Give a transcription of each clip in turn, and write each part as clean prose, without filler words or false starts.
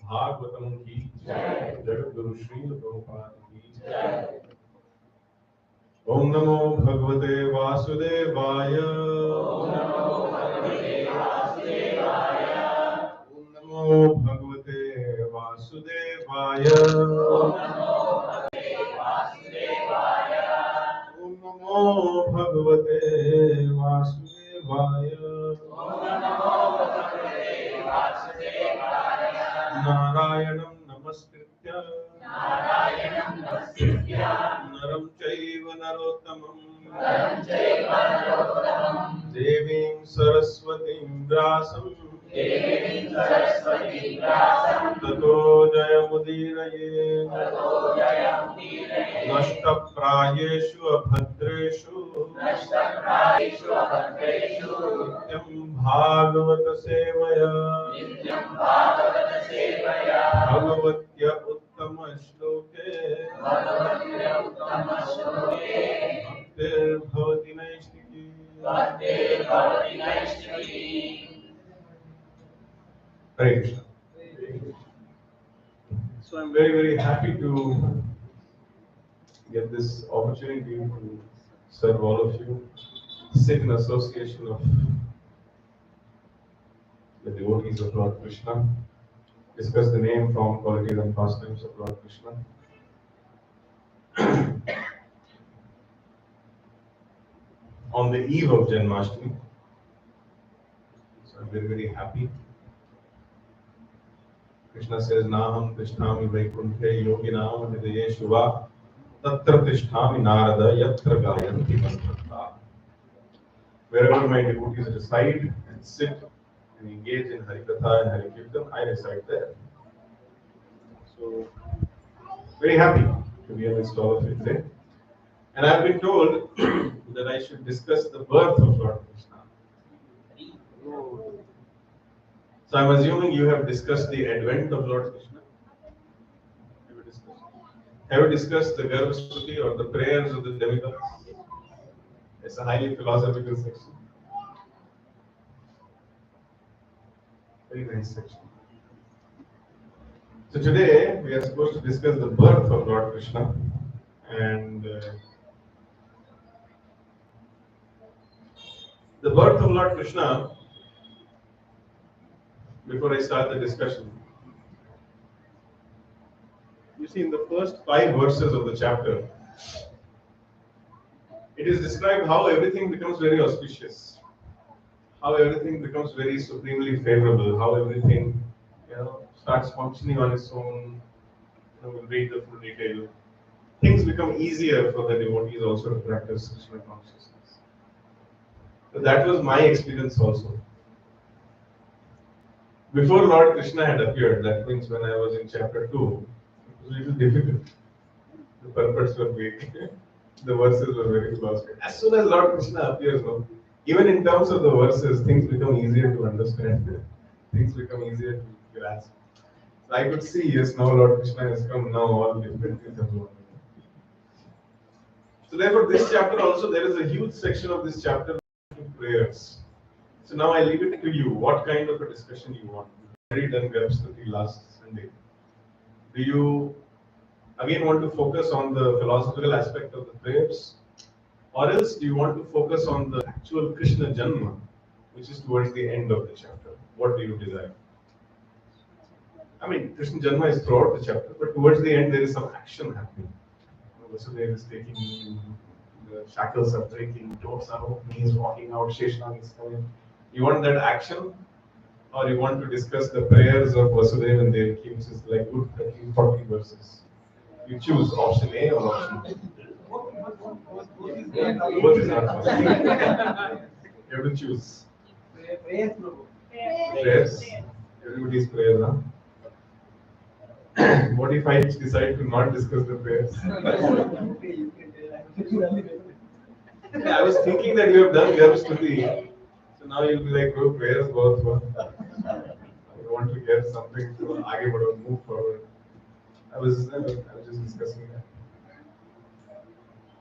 भागवतम की जय, जगत गुरु श्री प्रभुपाद की जय। ओम नमो भगवते वासुदेवाय। ओम नमो भगवते वासुदेवाय। ओम नमो भगवते वासुदेवाय। ओम नमो भगवते वासुदेवाय। ओम नमो भगवते वासुदेवाय। ओम नमो भगवते वासुदेवाय। नारायणं नमस्कृत्य नरं चैव नरोत्तमं देवीं सरस्वतीं व्यासं ततो जयमुदीरये। नष्टप्रायेषु अभद्रेषु नित्यं भागवत सेवया भगवत्य उत्तम श्लोके भक्तिर्भवति नैष्ठिकी। Hare Krishna. So I'm very, very happy to get this opportunity to serve all of you, sit in association of the devotees of Lord Krishna, discuss the name, form, qualities and pastimes of Lord Krishna. On the eve of Janmashtami. So I'm very, very happy. Krishna says, Naham Tishnami Vaikunthe Yoginam Hridaye Shiva Tatra Tishnami Narada Yatra Gayanti Mantrata. Wherever my devotees reside and sit and engage in Harikatha and Harikirtan, I reside there. So, very happy to be amidst all of you today. And I have been told that I should discuss the birth of Lord Krishna. So I'm assuming you have discussed the advent of Lord Krishna. Have you discussed the Garbhasthuti or the prayers of the demigods? It's a highly philosophical section. Very nice section. So today we are supposed to discuss the birth of Lord Krishna, and the birth of Lord Krishna. Before I start the discussion, you see in the first 5 verses of the chapter, it is described how everything becomes very auspicious, how everything becomes very supremely favorable, how everything, starts functioning on its own. We'll read the full detail. Things become easier for the devotees also to practice Krishna consciousness. So that was my experience also. Before Lord Krishna had appeared, that means when I was in chapter 2, it was a little difficult. The purports were vague. The verses were very philosophical. As soon as Lord Krishna appears, even in terms of the verses, things become easier to understand. Things become easier to grasp. So I could see, yes, now Lord Krishna has come, now all different things have gone. So therefore, this chapter also, there is a huge section of this chapter prayers. So now I leave it to you. What kind of a discussion you want? We already done Garbhasthuti last Sunday. Do you again want to focus on the philosophical aspect of the prayers? Or else do you want to focus on the actual Krishna Janma, which is towards the end of the chapter? What do you desire? I mean, Krishna Janma is throughout the chapter, but towards the end there is some action happening. Vasudeva is taking, the shackles are breaking, doors are opening, he's walking out, Sheshanag is coming. You want that action, or you want to discuss the prayers of Vasudeva and Devaki, which is like good 30, 40 verses? You choose option A or option B. Both is not possible. You have to choose. Prayers. Everybody's prayers, huh? What if I decide to not discuss the prayers? I was thinking that you have done Garbhasthuti. So now you'll be like, oh, prayers both. I want to get something to move forward. I was just discussing that.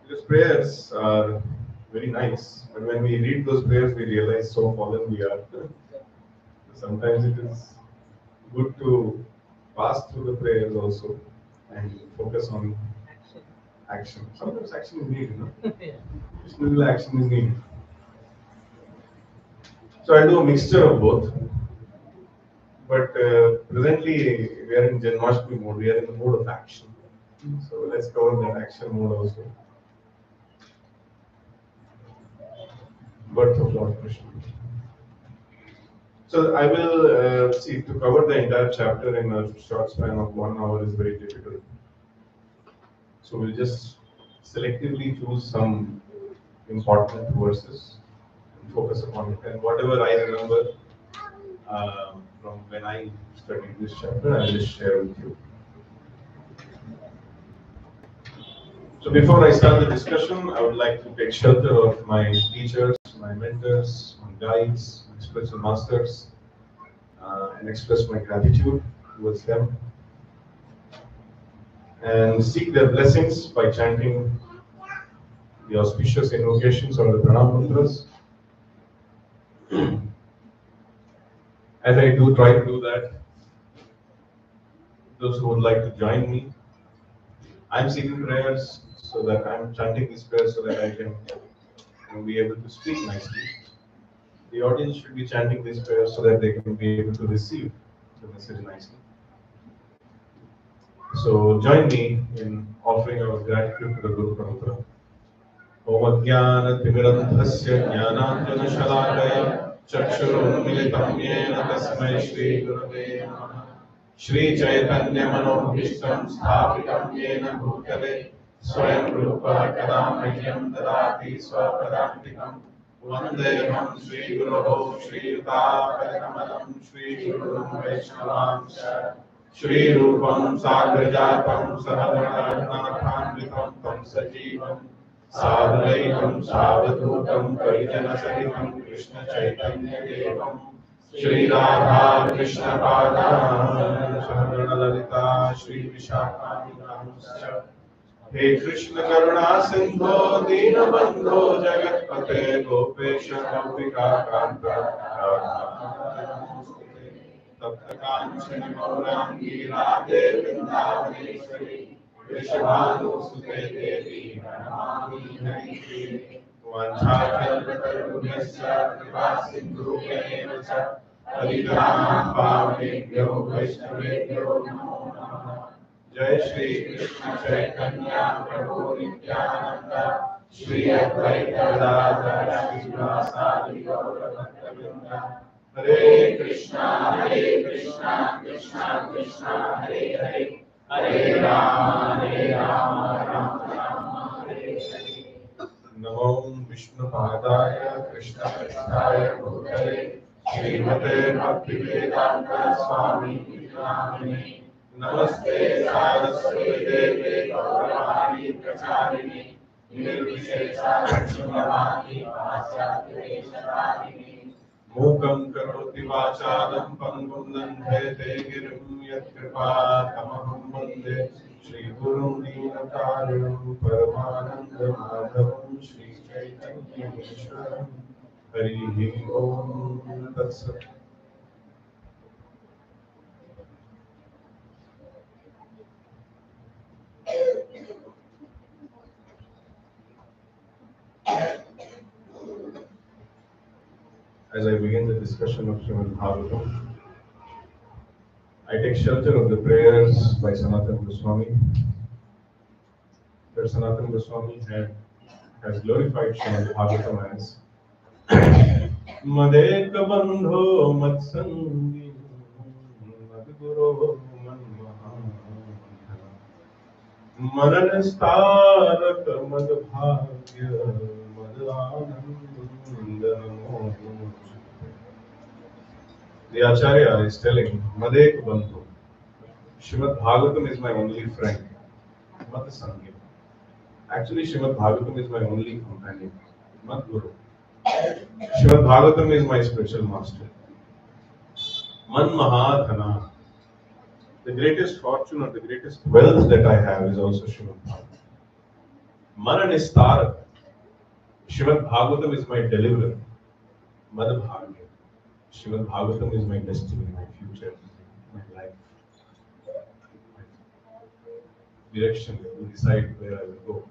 Because prayers are very nice, but when we read those prayers, we realize so fallen we are. Sometimes it is good to pass through the prayers also and focus on action. Sometimes action is needed, Just a little action is needed. So I'll do a mixture of both. But presently we are in Janmashtami mode, we are in the mode of action. So let's cover that action mode also. Birth of Lord Krishna. So I will see, to cover the entire chapter in a short span of 1 hour is very difficult. So we'll just selectively choose some important verses and focus upon it. And whatever I remember from when I studied this chapter, I'll just share with you. So before I start the discussion, I would like to take shelter of my teachers, my mentors, my guides, my spiritual masters, and express my gratitude towards them. And seek their blessings by chanting the auspicious invocations or the pranam mantras. As I try to do that, those who would like to join me, I'm seeking prayers so that I'm chanting these prayers so that I can be able to speak nicely. The audience should be chanting these prayers so that they can be able to receive the message nicely. So join me in offering our gratitude to the Guru Panathur. Om Ajnana Timirandhasya Jnananjana Shalakaya चक्षुरुन्मिलितं येन तस्मै श्रीगुरवे नमः। श्रीचैतन्यमनोभीष्टं स्थापितं येन भूतले स्वयं रूपः कदा मह्यं ददाति स्वपदान्तिकम्। वन्देऽहं श्रीगुरोः श्रीयुतापदकमलं श्रीगुरुं वैष्णवांश्च श्रीरूपं साग्रजातं सहगणरघुनाथान्वितं तं सजीवं साद्वैतं सावधूतं परिजनसहितं कृष्णचैतन्यदेवं श्रीराधा कृष्णपादान् सहगणललिता श्रीविशाखान्वितांश्च। हे कृष्ण करुणा सिंधो दीनबंधो जगत्पते गोपेश गोपिका कांत तप्त कांचन गौरांगी राधे वृंदावनेश्वरी वृषभानुसुते देवी प्रणमामि हरिप्रिये। वाञ्छाकल्पतरुभ्यश्च कृपा सिन्धुभ्येव च पतितानां पावनेभ्यो वैष्णवेभ्यो नमो नमः। जय श्री कृष्ण चैतन्य प्रभु नित्यानंद श्री अद्वैत गदाधर श्रीवासादि गौर भक्तवृंद। हरे कृष्णा कृष्णा कृष्णा हरे हरे हरे राम राम राम हरे हरे। नमो विष्णुपादाय कृष्णपृष्ठाय भूतले श्रीमते भक्तिवेदांत स्वामी नामिने। नमस्ते सारस्वती देवे गौरवाणी प्रचारिणे निर्विशेषा लक्ष्मीवाणी पाश्चात्यदेशतारिणे। मूकं करोति वाचालं पङ्गुं लङ्घयते गिरिं यत्कृपा तमहं वन्दे श्रीगुरुं दीनकारुणं परमानन्दमाधवं श्रीचैतन्यमीश्वरं। हरिः ओं तत्सत्। As I begin the discussion of Srimad Bhagavatam, I take shelter of the prayers by Sanatana Goswami. Where Sanatana Goswami has glorified Srimad Bhagavatam as Madeka Bandho Matsangi Madguru Mananastarak Madbhagya Madananda. The Acharya is telling Madek Bandhu. Srimad Bhagavatam is my only friend. Mad Sanghi. Actually, Srimad Bhagavatam is my only companion. Mad Guru. Srimad Bhagavatam is my spiritual master. Man Mahadhana. The greatest fortune or the greatest wealth that I have is also Srimad Bhagavatam. Mananistar. Srimad Bhagavatam is my deliverer. Madbhagya. Srimad Bhagavatam is my destiny, my future, my life, my direction to decide where I will go.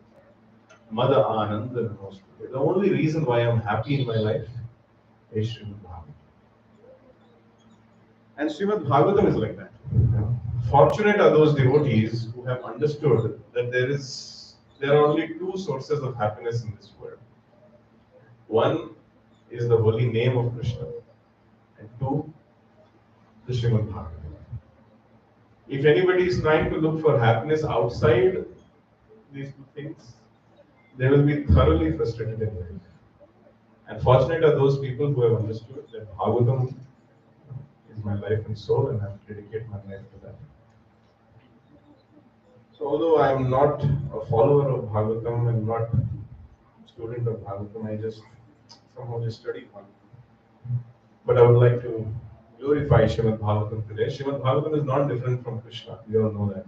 Mada Ananda Namaste. The only reason why I'm happy in my life is Srimad Bhagavatam. And Srimad Bhagavatam is like that. Fortunate are those devotees who have understood that there are only two sources of happiness in this world. One is the holy name of Krishna, and two, the Srimad Bhagavatam. If anybody is trying to look for happiness outside these two things, they will be thoroughly frustrated in life. And fortunate are those people who have understood that Bhagavatam is my life and soul, and I have to dedicate my life to that. So although I am not a follower of Bhagavatam and not a student of Bhagavatam, I just somehow just study one. But I would like to glorify Srimad Bhagavatam today. Srimad Bhagavatam is not different from Krishna. We all know that.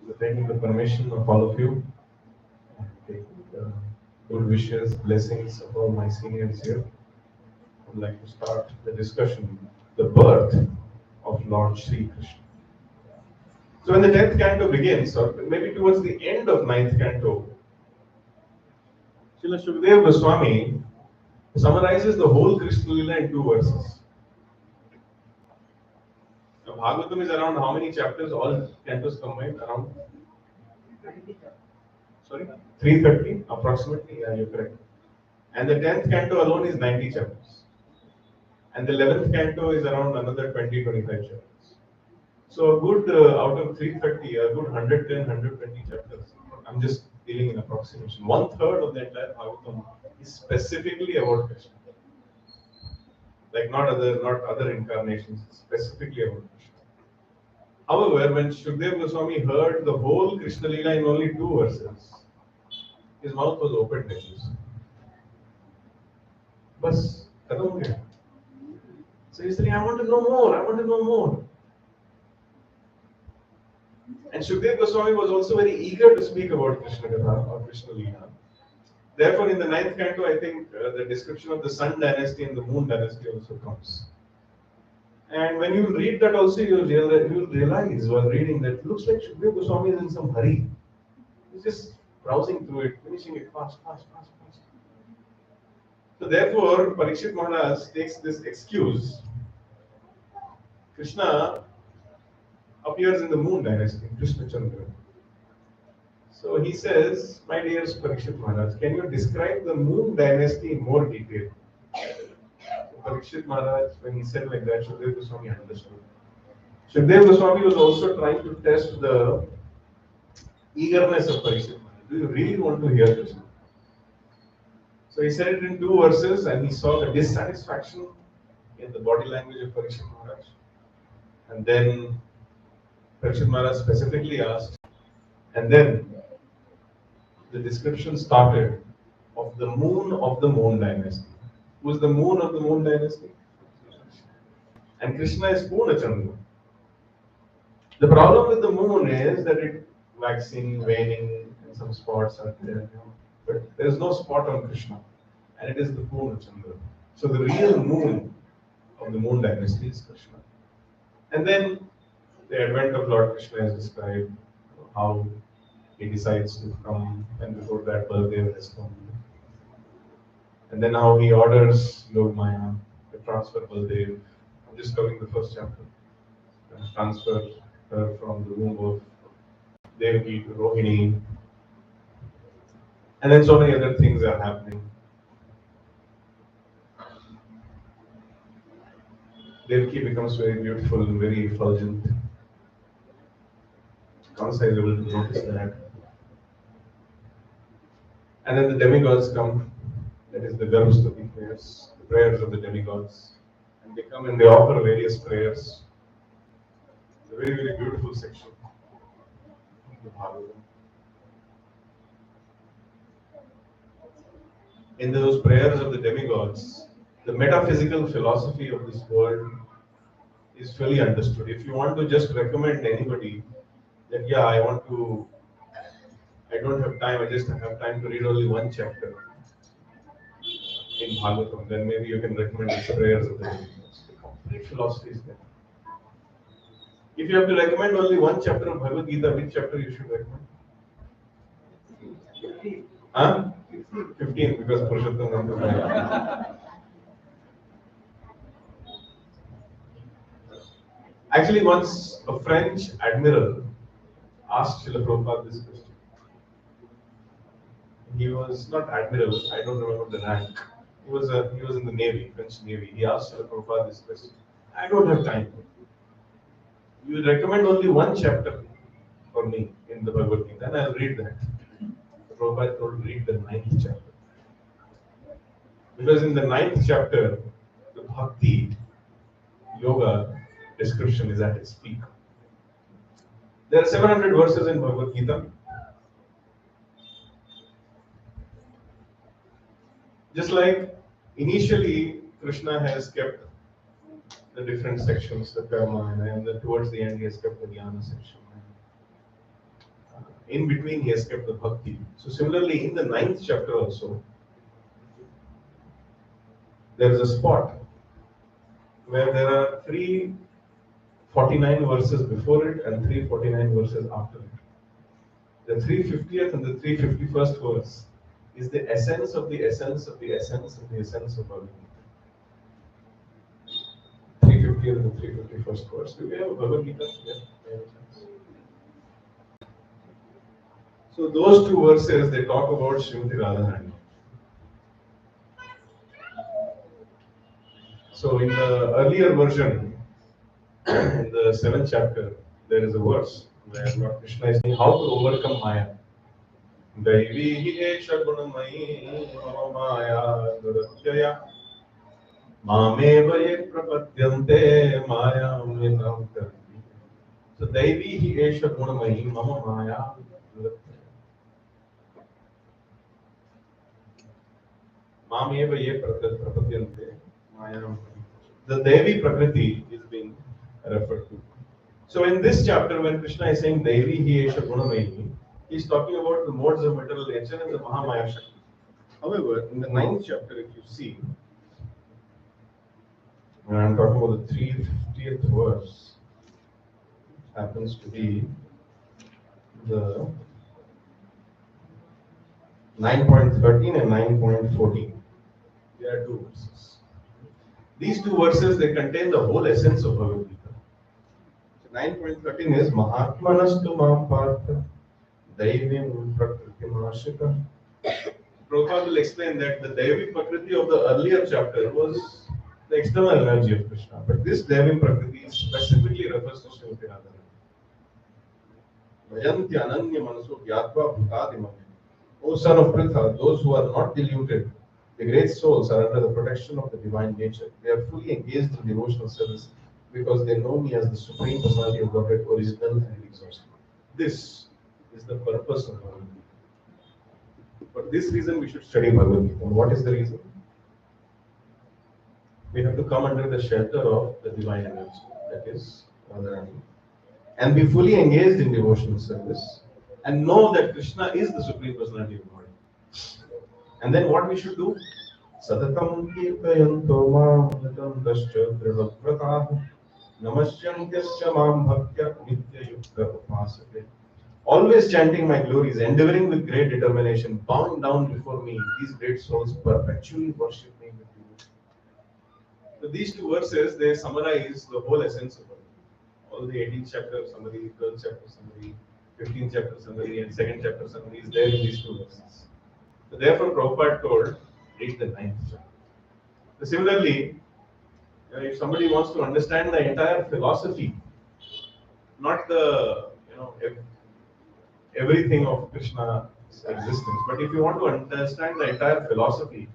So taking the permission of all of you, taking the good wishes, blessings of all my seniors here, I would like to start the discussion, the birth of Lord Sri Krishna. So when the 10th canto begins, or maybe towards the end of 9th canto, Srila Shukadeva Goswami summarizes the whole Krishna Lila in 2 verses. Now, Bhagavatam is around how many chapters? All cantos combined around? Sorry? 330 approximately. Yeah, you're correct. And the 10th canto alone is 90 chapters. And the 11th canto is around another 20-25 chapters. So a good, out of 330, a good 110-120 chapters. I'm just dealing in approximation. 1/3 of the entire Bhagavatam is specifically about Krishna. Like not other incarnations, specifically about Krishna. However, when Shukdev Goswami heard the whole Krishna Leela in only 2 verses, his mouth was opened like this. Bas, khatam ho gaya. So he's saying, I want to know more, I want to know more. And Shukdev Goswami was also very eager to speak about Krishna Katha or Krishna Leela. Therefore, in the 9th canto, I think the description of the Sun dynasty and the Moon dynasty also comes. And when you read that also, you'll realize while reading that it looks like Shukdev Goswami is in some hurry. He's just browsing through it, finishing it fast. So therefore, Parikshit Maharaj takes this excuse. Krishna appears in the Moon dynasty, Krishna Chandra. So he says, my dear Parikshit Maharaj, can you describe the Moon dynasty in more detail? Parikshit Maharaj, when he said like that, Shukdev Goswami understood. Shukdev Goswami was also trying to test the eagerness of Parikshit Maharaj. Do you really want to hear this? So he said it in 2 verses and he saw the dissatisfaction in the body language of Parikshit Maharaj. And then Parikshit Maharaj specifically asked, and then the description started of the Moon dynasty. Who's the Moon of the Moon dynasty? And Krishna is Purna Chandra. The problem with the Moon is that it waxing, waning, and some spots are there. But there is no spot on Krishna. And it is the Purna Chandra. So the real Moon of the Moon dynasty is Krishna. And then the advent of Lord Krishna is described, how he decides to come, and before that Baldev has come. And then how he orders Lord Maya to transfer Baldev. I'm just covering the first chapter. Transfer her from the womb of Devaki to Rohini. And then so many other things are happening. Devaki becomes very beautiful and very effulgent. Kansa is able to notice that. And then the demigods come, that is the Garbhastati prayers, the prayers of the demigods. And they come and they offer various prayers. It's a very, very beautiful section of the Bhagavatam. In those prayers of the demigods, the metaphysical philosophy of this world is fully understood. If you want to just recommend anybody that, yeah, I don't have time, I just have time to read only 1 chapter in Bhagavatam, then maybe you can recommend the prayers of the demigods. The complete philosophy is there. If you have to recommend only 1 chapter of Bhagavad Gita, which chapter you should recommend? 15, because Purushottam Nanda. Actually, once a French admiral asked Srila Prabhupada this question. He was not admiral, I don't remember the rank. He was in the Navy, French Navy. He asked Srila Prabhupada this question. I don't have time. You recommend only 1 chapter for me in the Bhagavad Gita, and I'll read that. Prabhupada told read the 9th chapter. Because in the 9th chapter, the Bhakti Yoga description is at its peak. There are 700 verses in Bhagavad Gita. Just like initially Krishna has kept the different sections, the karma, and then towards the end he has kept the jnana section. In between he has kept the bhakti. So similarly in the 9th chapter also, there is a spot where there are 349 verses before it and 349 verses after it. The 350th and the 351st verse is the essence of the essence of the essence of the essence of Bhagavad Gita. 350th and the 351st verse. Do we have a Bhagavad Gita? Yeah. So those 2 verses, they talk about Srimati Radharani. So in the earlier version, in the 7th chapter, there is a verse where Lord Krishna is saying how to overcome Maya. Daivi hi esha gunamayi mama maya duratyaya mameva ye prapadyante maya minam karti. So Daivi hi esha gunamayi mama maya duratyaya mameva ye prapadyante maya. The Devi Prakriti is being referred to. So in this chapter, when Krishna is saying Devi hi esha gunamayi, he is talking about the modes of material nature and the Mahamaya Shakti. However, in the 9th chapter, if you see, and I'm talking about the 350th verse, happens to be the 9.13 and 9.14. There are two verses. These two verses, they contain the whole essence of Bhagavad Gita. 9.13 is Mahatmanastu Mam Partha Daivim Prakritimashika. Prabhupada will explain that the Devi Prakriti of the earlier chapter was the external energy of Krishna, but this Devi Prakriti specifically refers to Srimati Radharani. Vayanti Ananya Manaso Gyatva Bhutadimam. O son of Pritha, those who are not deluded, the great souls are under the protection of the divine nature. They are fully engaged in devotional service because they know me as the Supreme Personality of Godhead, original and exhaustive. This is the purpose of Bhagavad Gita. For this reason, we should study Bhagavad Gita. And what is the reason? We have to come under the shelter of the divine energy, that is Radharani, and be fully engaged in devotional service, and know that Krishna is the Supreme Personality of Godhead. And then what we should do? Satatam kirtayanto mam nitantascha dridavratah namasyantyascha mam bhaktya nitya yukta upasate. Always chanting my glories, endeavoring with great determination, bowing down before me, these great souls perpetually worship me with devotion. So these two verses, they summarize the whole essence of it. All the 18th chapter summary, 12th chapter summary, 15th chapter summary, and 2nd chapter summary is there in these two verses. So therefore, Prabhupada told, read the 9th chapter. So similarly, if somebody wants to understand the entire philosophy, not the everything of Krishna's existence, but if you want to understand the entire philosophy,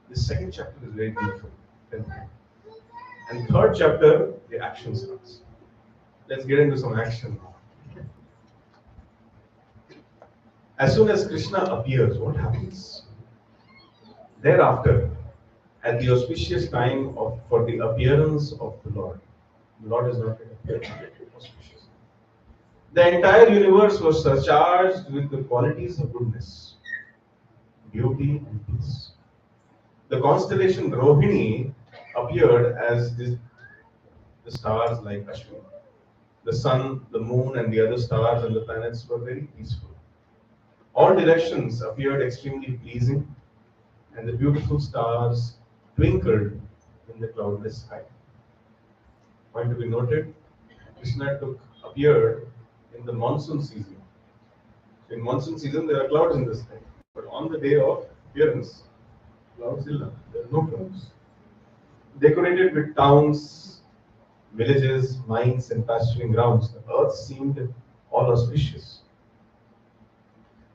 the 2nd chapter is very beautiful. And 3rd chapter, the action starts. Let's get into some action now. As soon as Krishna appears, what happens? Thereafter, at the auspicious time for the appearance of the Lord is not yet appeared. Auspicious. The entire universe was surcharged with the qualities of goodness, beauty, and peace. The constellation Rohini appeared as the stars like Ashwin. The sun, the moon, and the other stars and the planets were very peaceful. All directions appeared extremely pleasing, and the beautiful stars twinkled in the cloudless sky. Point to be noted, Krishna appeared in the monsoon season. In monsoon season, there are clouds in the sky, but on the day of appearance, clouds illa. There are no clouds. Decorated with towns, villages, mines, and pasturing grounds, the earth seemed all auspicious.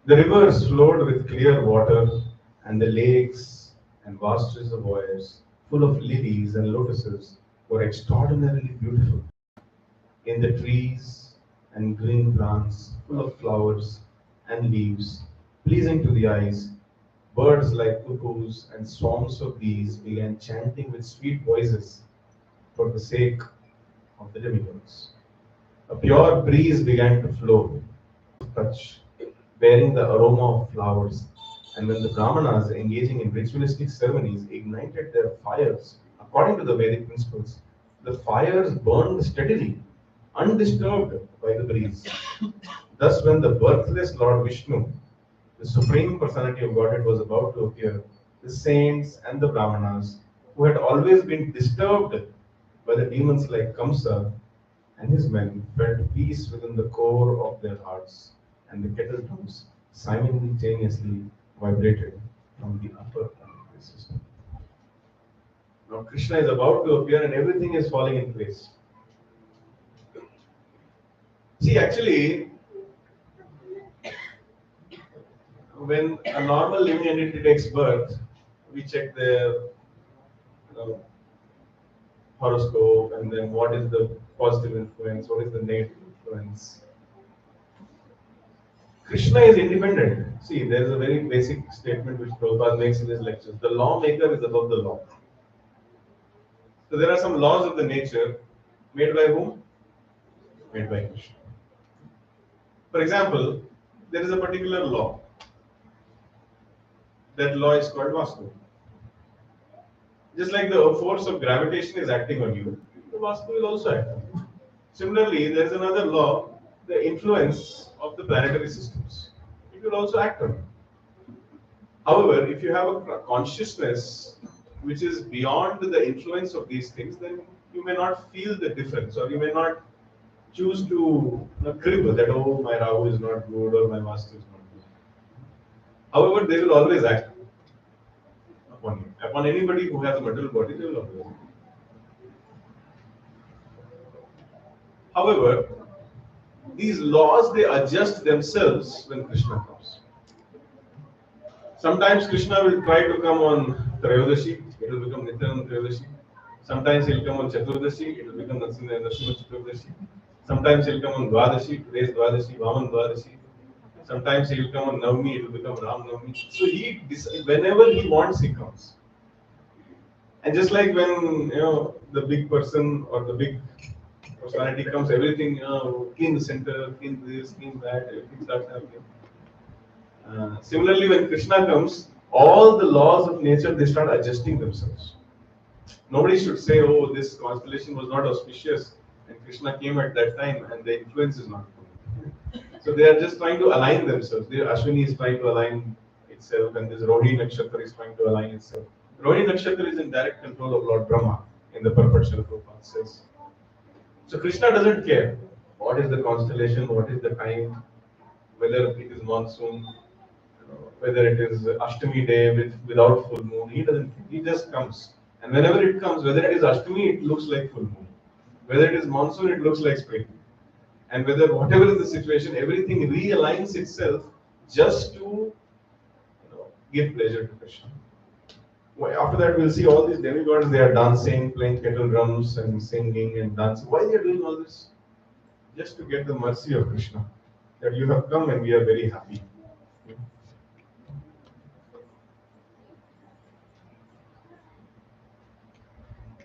The rivers flowed with clear water, and the lakes and vast reservoirs, full of lilies and lotuses, were extraordinarily beautiful. In the trees and green plants, full of flowers and leaves, pleasing to the eyes, birds like cuckoos and swarms of bees began chanting with sweet voices for the sake of the demigods. A pure breeze began to flow, touch, bearing the aroma of flowers, and when the Brahmanas engaging in ritualistic ceremonies ignited their fires according to the Vedic principles, the fires burned steadily, undisturbed by the breeze. Thus, when the birthless Lord Vishnu, the Supreme Personality of Godhead, was about to appear, the saints and the Brahmanas, who had always been disturbed by the demons like Kamsa and his men, felt peace within the core of their hearts, and the kettle drums simultaneously vibrated from the upper planetary system. Now Krishna is about to appear and everything is falling in place. See, actually, when a normal living entity takes birth, we check their horoscope and then what is the positive influence, what is the negative influence. Krishna is independent. See, there is a very basic statement which Prabhupada makes in his lectures. The lawmaker is above the law. So there are some laws of the nature made by whom? Made by Krishna. For example, there is a particular law. That law is called Vastu. Just like the force of gravitation is acting on you, the Vastu will also act on you. Similarly, there is another law, the influence of the planetary systems. It will also act on you. However, if you have a consciousness which is beyond the influence of these things, then you may not feel the difference, or you may not choose to cribble that, oh, my Rahu is not good or my Vastu is not good. However, they will always act upon you. Upon anybody who has a material body, they will always act. However, these laws, they adjust themselves when Krishna comes. Sometimes Krishna will try to come on Trayodashi, it will become Nityananda Trayodashi. Sometimes he'll come on Chaturdashi, it will become Narasimha Chaturdashi. Sometimes he'll come on Dwadashi, today's Dwadashi, Vaman Dwadashi. Sometimes he'll come on Navami, it will become Ram Navami. So whenever he wants, he comes. And just like when the big person or the big personality comes, everything clean the center, clean this, clean that, everything starts happening. Similarly, when Krishna comes, all the laws of nature, they start adjusting themselves. Nobody should say, oh, this constellation was not auspicious and Krishna came at that time and the influence is not good. So they are just trying to align themselves. The Ashwini is trying to align itself and this Rohini Nakshatra is trying to align itself. Rohini Nakshatra is in direct control of Lord Brahma in the purport of Prabhupada says. So Krishna doesn't care what is the constellation, what is the time, whether it is monsoon, whether it is Ashtami day without full moon. He doesn't care. He just comes. And whenever it comes, whether it is Ashtami, it looks like full moon. Whether it is monsoon, it looks like spring. And whatever is the situation, everything realigns itself just to give pleasure to Krishna. After that, we'll see all these demigods, they are dancing, playing kettle drums and singing and dancing. Why they are doing all this? Just to get the mercy of Krishna. That you have come and we are very happy.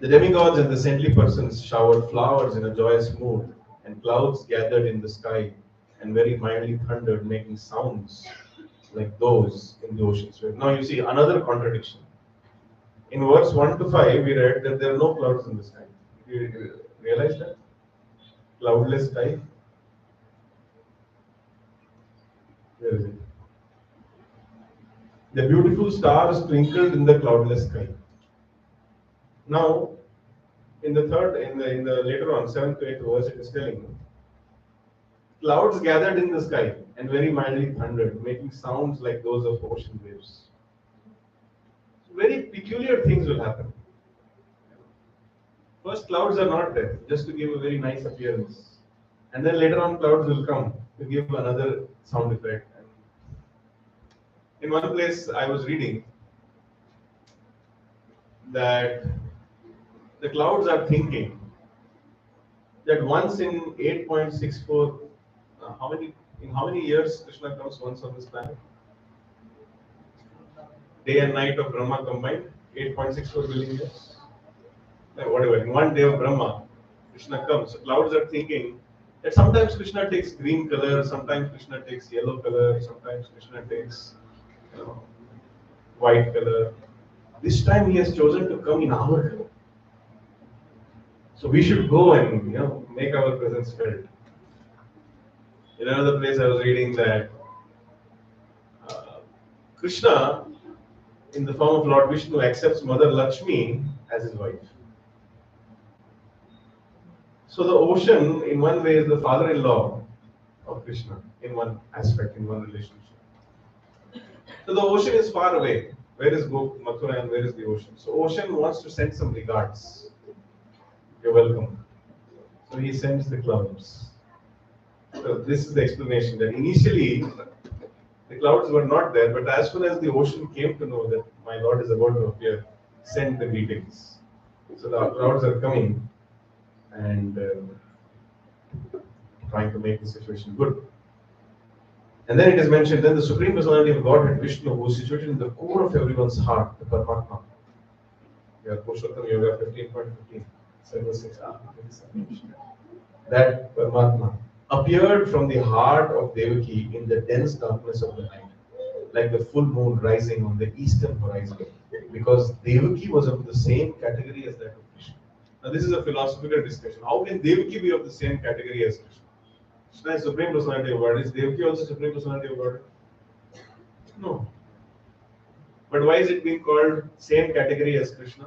The demigods and the saintly persons showered flowers in a joyous mood, and clouds gathered in the sky, and very mildly thundered, making sounds like those in the oceans. Now you see another contradiction. In verse 1 to 5, we read that there are no clouds in the sky. Do you realize that? Cloudless sky. Where is it? The beautiful stars twinkled in the cloudless sky. Now, in the later on, 7th to 8th verse, it is telling clouds gathered in the sky and very mildly thundered, making sounds like those of ocean waves. Very peculiar things will happen. First, clouds are not there, just to give a very nice appearance. And then later on, clouds will come to give another sound effect. In one place, I was reading that the clouds are thinking that once in 8.64, in how many years Krishna comes once on this planet? Day and night of Brahma combined, 8.64 billion years. Whatever, in one day of Brahma, Krishna comes. So clouds are thinking that sometimes Krishna takes green color, sometimes Krishna takes yellow color, sometimes Krishna takes white color. This time he has chosen to come in our color. So we should go and make our presence felt. In another place I was reading that Krishna, in the form of Lord Vishnu, accepts Mother Lakshmi as his wife. So the ocean, in one way, is the father-in-law of Krishna, in one aspect, in one relationship. So the ocean is far away. Where is Mathura and where is the ocean? So ocean wants to send some regards. You're welcome. So he sends the clouds. So this is the explanation that initially the clouds were not there, but as soon as the ocean came to know that my Lord is about to appear, send the greetings. So the clouds are coming and trying to make the situation good. And then it is mentioned, then the Supreme Personality of Godhead, Vishnu, who is situated in the core of everyone's heart, the Paramatma. Yeah, Purushottam Yoga 15.15, 7:6. That Paramatma appeared from the heart of Devaki in the dense darkness of the night, like the full moon rising on the eastern horizon, because Devaki was of the same category as that of Krishna. Now, this is a philosophical discussion. How can Devaki be of the same category as Krishna? Krishna is Supreme Personality of God. Is Devaki also Supreme Personality of God? No. But why is it being called same category as Krishna?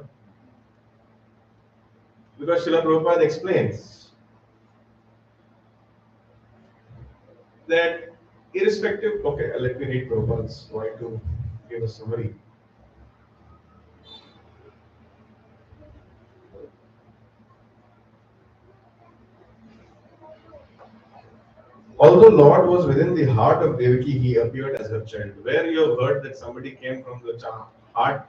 Because Srila Prabhupada explains that irrespective, okay, let me read Prabhupada's why to give a summary. Although Lord was within the heart of Devaki, he appeared as her child. Where you have heard that somebody came from the heart,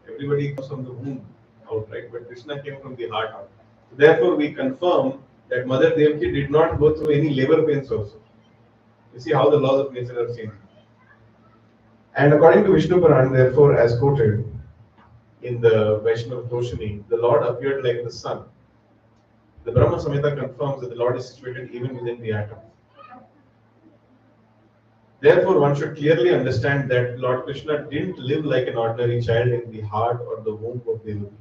everybody comes from the womb out, right? But Krishna came from the heart out. Therefore, we confirm that Mother Devaki did not go through any labor pains also. You see how the laws of nature are changing. And according to Vishnu Puran, therefore, as quoted in the Vaishnava Toshini, the Lord appeared like the sun. The Brahma Samhita confirms that the Lord is situated even within the atom. Therefore, one should clearly understand that Lord Krishna didn't live like an ordinary child in the heart or the womb of Devaki.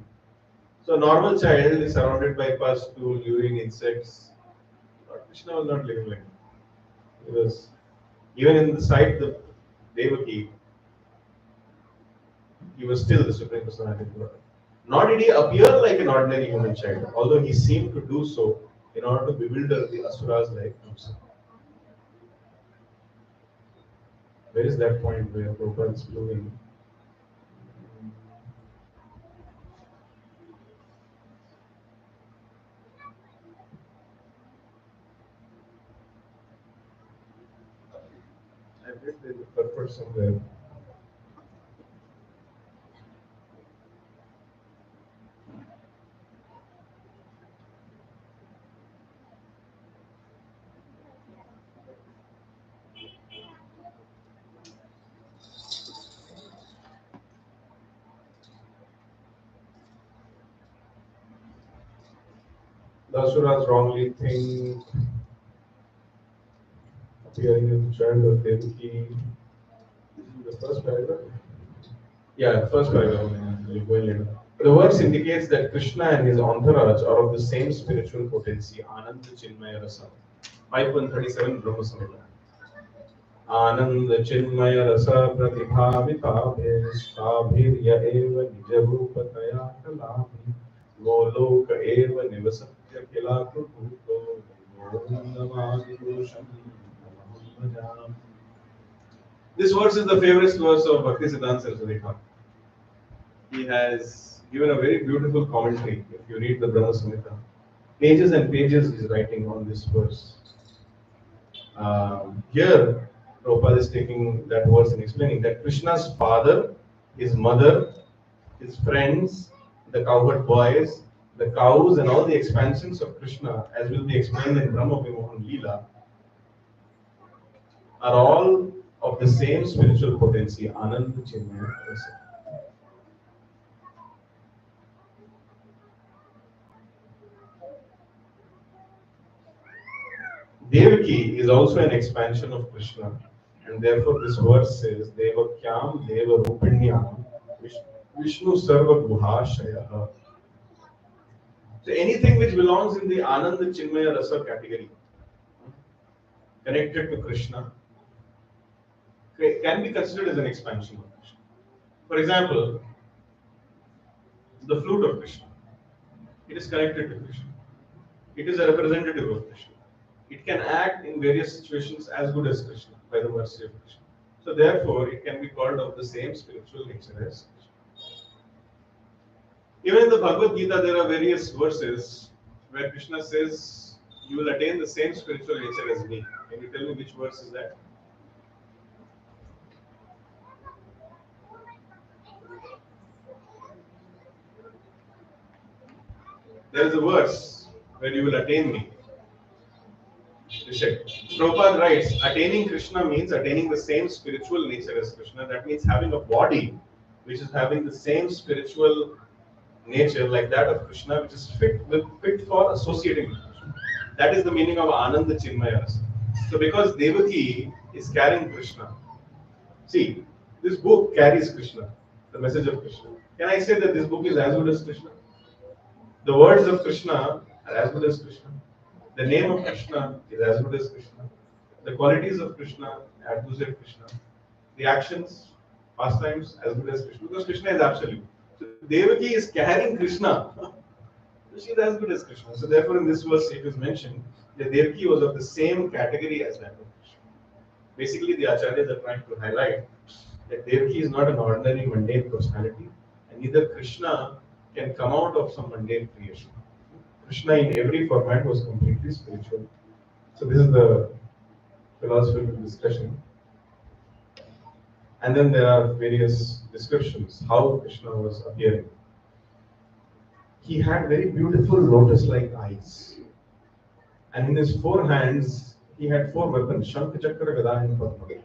So, a normal child is surrounded by pus, stool, urine, insects. Lord Krishna was not living like that. He was, even in the sight of Devaki, he was still the Supreme Personality of God. Nor did he appear like an ordinary human child, although he seemed to do so in order to bewilder the Asuras like himself. Where is that point where Prabhupada is proving? I read the purpose somewhere. The Asuras wrongly think appearing as the child of Devaki. The first paragraph? Yeah, first paragraph. We'll go later. The verse indicates that Krishna and his entourage are of the same spiritual potency, Ananda Chinmaya Rasa. 5.37 Brahma Samhita. Ananda Chinmaya Rasa Pratibhavitavhe Shabhirya Eva Nijarupataya Kalabhi Goloka Eva Nivasatya Kilakru Bhuto Gomnamadi Purusham Namam. This verse is the favorite verse of Bhaktisiddhanta Saraswati Thakur. He has given a very beautiful commentary. If you read the Brahma Samhita, pages and pages he is writing on this verse. Here, Prabhupada is taking that verse and explaining that Krishna's father, his mother, his friends, the cowherd boys, the cows, and all the expansions of Krishna, as will be explained in Brahma Vimohan Leela, are all of the same spiritual potency, Ananda Chinmaya Rasa. Devaki is also an expansion of Krishna, and therefore this verse says, Devakyam Deva Rupinyam Vishnu Sarva Guhashayaha. So anything which belongs in the Ananda Chinmaya Rasa category, connected to Krishna, can be considered as an expansion of Krishna. For example, the flute of Krishna, it is connected to Krishna. It is a representative of Krishna. It can act in various situations as good as Krishna by the mercy of Krishna. So therefore, it can be called of the same spiritual nature as Krishna. Even in the Bhagavad Gita, there are various verses where Krishna says, "You will attain the same spiritual nature as me." Can you tell me which verse is that? There is a verse where you will attain me. Rishik. Prabhupada writes, attaining Krishna means attaining the same spiritual nature as Krishna. That means having a body which is having the same spiritual nature like that of Krishna, which is fit for associating with Krishna. That is the meaning of Ananda Chinmaya Rasa. So because Devaki is carrying Krishna, see, this book carries Krishna, the message of Krishna. Can I say that this book is as good as Krishna? The words of Krishna are as good as Krishna. The name of Krishna is as good as Krishna. The qualities of Krishna are as good as Krishna. The actions, pastimes as good as Krishna. Because Krishna is absolute. So Devaki is carrying Krishna. So she is as good as Krishna. So therefore in this verse it is mentioned that Devaki was of the same category as that of Krishna. Basically the Acharyas are trying to highlight that Devaki is not an ordinary mundane personality and neither Krishna can come out of some mundane creation. Krishna in every format was completely spiritual. So this is the philosophical discussion. And then there are various descriptions how Krishna was appearing. He had very beautiful lotus-like eyes. And in his four hands, he had four weapons, Shankha, Chakra, Gada and Padma.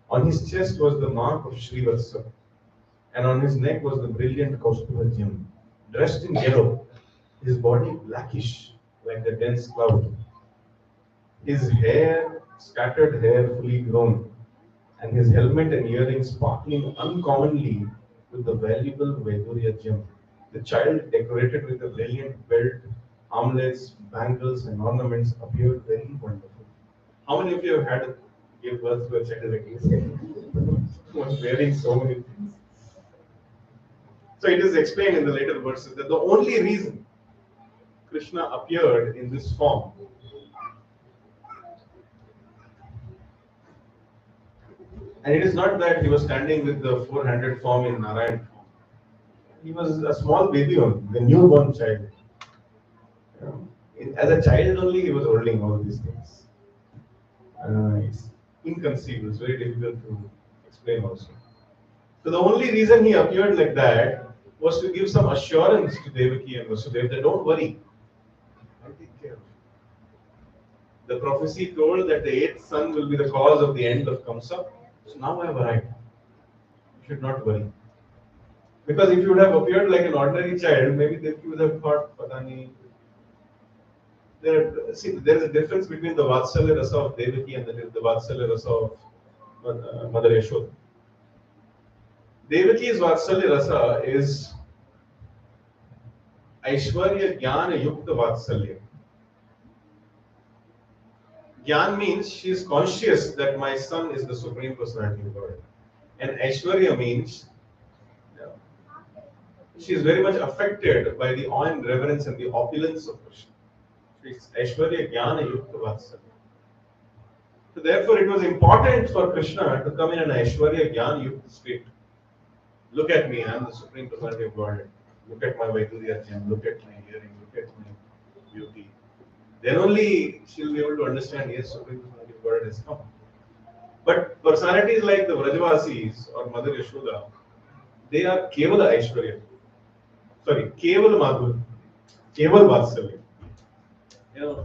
On his chest was the mark of Srivatsa. And on his neck was the brilliant Kaustuva gem. Dressed in yellow, his body blackish, like the dense cloud. His hair, scattered hair, fully grown, and his helmet and earrings sparkling uncommonly with the valuable Vaidurya gem. The child, decorated with a brilliant belt, armlets, bangles, and ornaments, appeared very wonderful. How many of you have had to give birth to a child like this? Was wearing so many things. So it is explained in the later verses that the only reason Krishna appeared in this form and it is not that he was standing with the four-handed form in Narayan form. He was a small baby only, the newborn child. You know, as a child only, he was holding all these things. It's inconceivable. It's very difficult to explain also. So the only reason he appeared like that was to give some assurance to Devaki and Vasudeva that don't worry, I'll take care of you. The prophecy told that the eighth son will be the cause of the end of Kamsa. So now I have arrived. You should not worry. Because if you would have appeared like an ordinary child, maybe Devaki would have thought, Patani. There is a difference between the Vatsalya Rasa of Devaki and the Vatsalya Rasa of Mother Yashoda. Devaki's Vatsalya Rasa is Aishwarya Jnana Yukta Vatsalya. Jnana means she is conscious that my son is the Supreme Personality of God. And Aishwarya means she is very much affected by the awe and reverence and the opulence of Krishna. It's Aishwarya Jnana Yukta Vatsalya. So therefore it was important for Krishna to come in an Aishwarya Jnana Yukta state. Look at me, I am the Supreme Personality of God. Look at my Vaidurya gem, look at my hearing, look at my beauty. Then only she will be able to understand, yes, Supreme Personality of God has come. But personalities like the Vrajavasis or Mother Yashoda, they are Kevala Aishwarya. Sorry, Keval Madhur, Keval Vatsalya.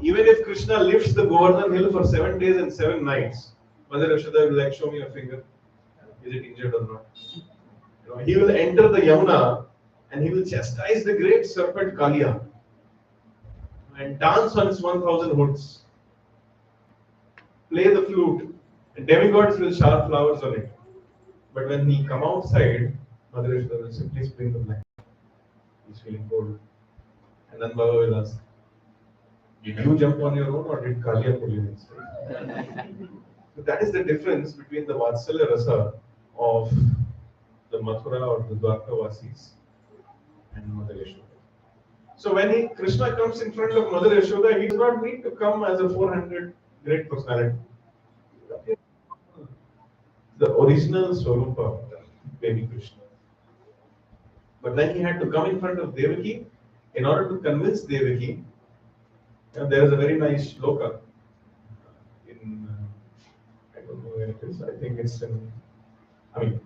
Even if Krishna lifts the Govardhan hill for 7 days and 7 nights, Mother Yashoda will like, show me your finger. Is it injured or not? He will enter the Yamuna and he will chastise the great serpent Kaliya and dance on its 1000 hoods, play the flute, and demigods will shower flowers on it. But when he come outside, Mother Yashoda will simply spring the blanket. He's feeling cold. And then Baba will ask, did you jump on your own or did Kaliya pull you inside? So that is the difference between the Vatsalya Rasa of the Mathura or the Dwarka Vasis and Mother Yashoda. So when Krishna comes in front of Mother Yashoda, he does not need to come as a 400 great personality. the original Swarupa, baby Krishna. But then he had to come in front of Devaki in order to convince Devaki. There is a very nice shloka in, I don't know where it is, I think it's in, I mean,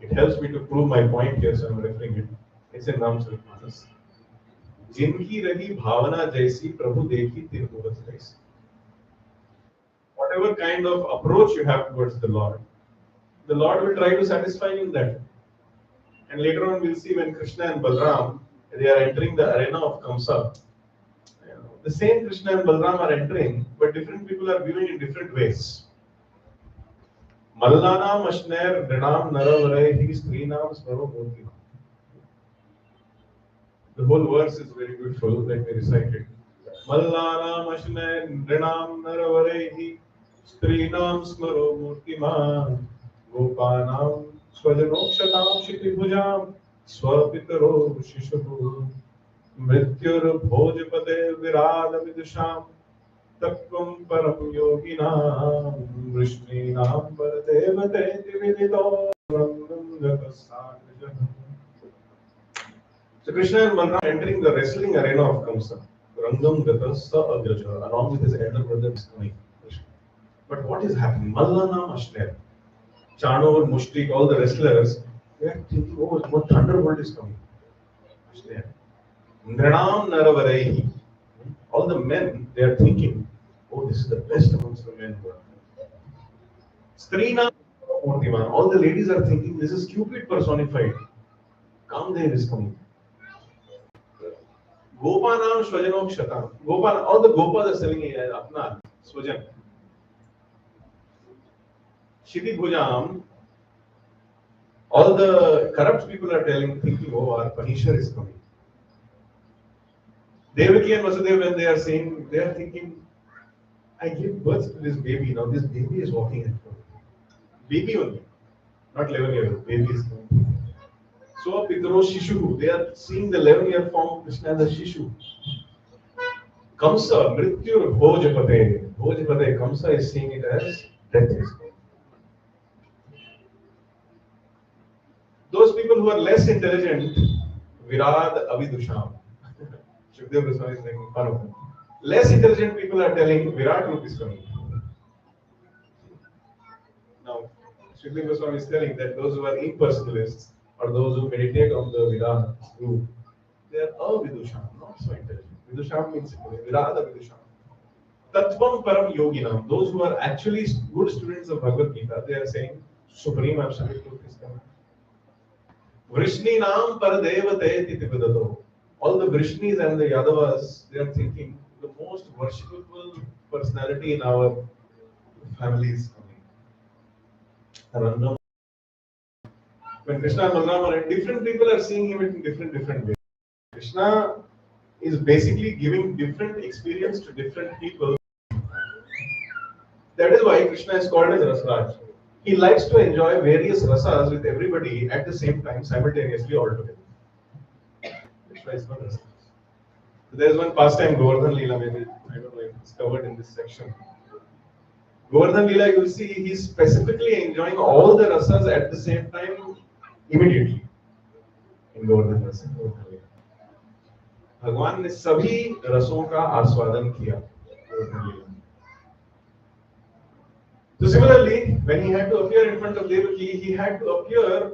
it helps me to prove my point here, so I'm referring it. It's in Ramcharitmanas. जिनकी रही भावना जैसी प्रभु देखी तिरुपति जैसी. Whatever kind of approach you have towards the Lord will try to satisfy you in that. And later on we'll see when Krishna and Balram, they are entering the arena of Kamsa. The same Krishna and Balram are entering, but different people are viewing in different ways. Mallanam ashner drinam naravarehi strinam smaro murti. The whole verse is very beautiful. Let me recite it. Mallanam ashner drinam naravarehi strinam smaro murtiman gopanam swajanokshatam shitibhujam swapitaro shishuhu mrityur bhojapate virada vidusham Tattvam param yoginam vrishninam paradevate dividito rangam gatasarjam. So Krishna and Balram entering the wrestling arena of Kamsa. Rangam gatasarjam, along with his elder brother is coming. But what is happening? Mallanam ashner, Chanor, Mushtik, all the wrestlers, they are thinking, oh, what thunderbolt is coming. Ashner. Nranam naravarehi. All the men, they are thinking, oh, this is the best amongst the men. Strina Murtiman, all the ladies are thinking, this is Cupid personified. Kamdev is coming. Gopanam Swajanok Shatam. Gopan, all the Gopas are selling Apna, Swajan. Shiti Bhujam, all the corrupt people are thinking, oh, our Punisher is coming. Devaki and Vasudev, when they are saying, they are thinking, I give birth to this baby. Now this baby is walking in front of me. Baby only, not 11-year-old. Baby is coming. So Pitaro Shishu, they are seeing the 11-year form of Krishna as a Shishu. Kamsa, Mrityur Bhojapate. Bhojapate, Kamsa is seeing it as death is coming. Those people who are less intelligent, Virad Avidusham. Shukdev Goswami is making fun of them. Less intelligent people are telling Virat Roop is coming. Now, Shukdev Goswami is telling that those who are impersonalists or those who meditate on the Virat Roop, they are avidusham, not so intelligent. Vidusham means Virat Avidusham. Tattvam Param Yoginam, those who are actually good students of Bhagavad Gita, they are saying Supreme Absolute Truth is coming. Vrishninam Paradevate Titividato. All the Vrishnis and the Yadavas, they are thinking the most worshipful personality in our family is coming. When Krishna and Balram are in, different people are seeing him in different ways. Krishna is basically giving different experience to different people. That is why Krishna is called as Rasraj. He likes to enjoy various rasas with everybody at the same time, simultaneously, all together. There is one pastime, Govardhan Leela, maybe, I don't know if it's covered in this section. Govardhan Leela, you will see he's specifically enjoying all the rasas at the same time, immediately. In Govardhan Leela. Bhagwan ने सभी रसों का आस्वादन किया. So similarly, when he had to appear in front of Devaki, he had to appear.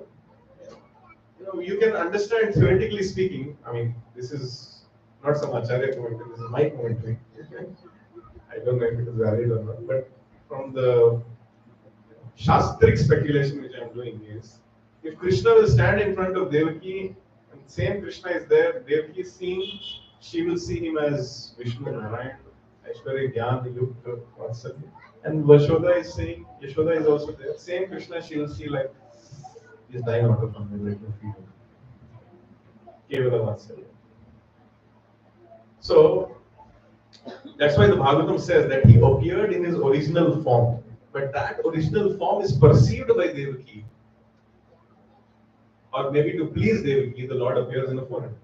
You can understand theoretically speaking. I mean, this is not some Acharya commentary, this is my commentary. I don't know if it is valid or not, but from the Shastric speculation which I am doing is, if Krishna will stand in front of Devaki, and same Krishna is there, Devaki is seeing, she will see him as Vishnu Narayan, Aishwarya Gyan Yukta Vatsalya. And Vashoda is saying, Yashoda is also there, same Krishna she will see like, he's dying out of hunger, let me feed him. Kevala Vatsalya. So, that's why the Bhagavatam says that he appeared in his original form. But that original form is perceived by Devaki. Or maybe to please Devaki, the Lord appears in a form.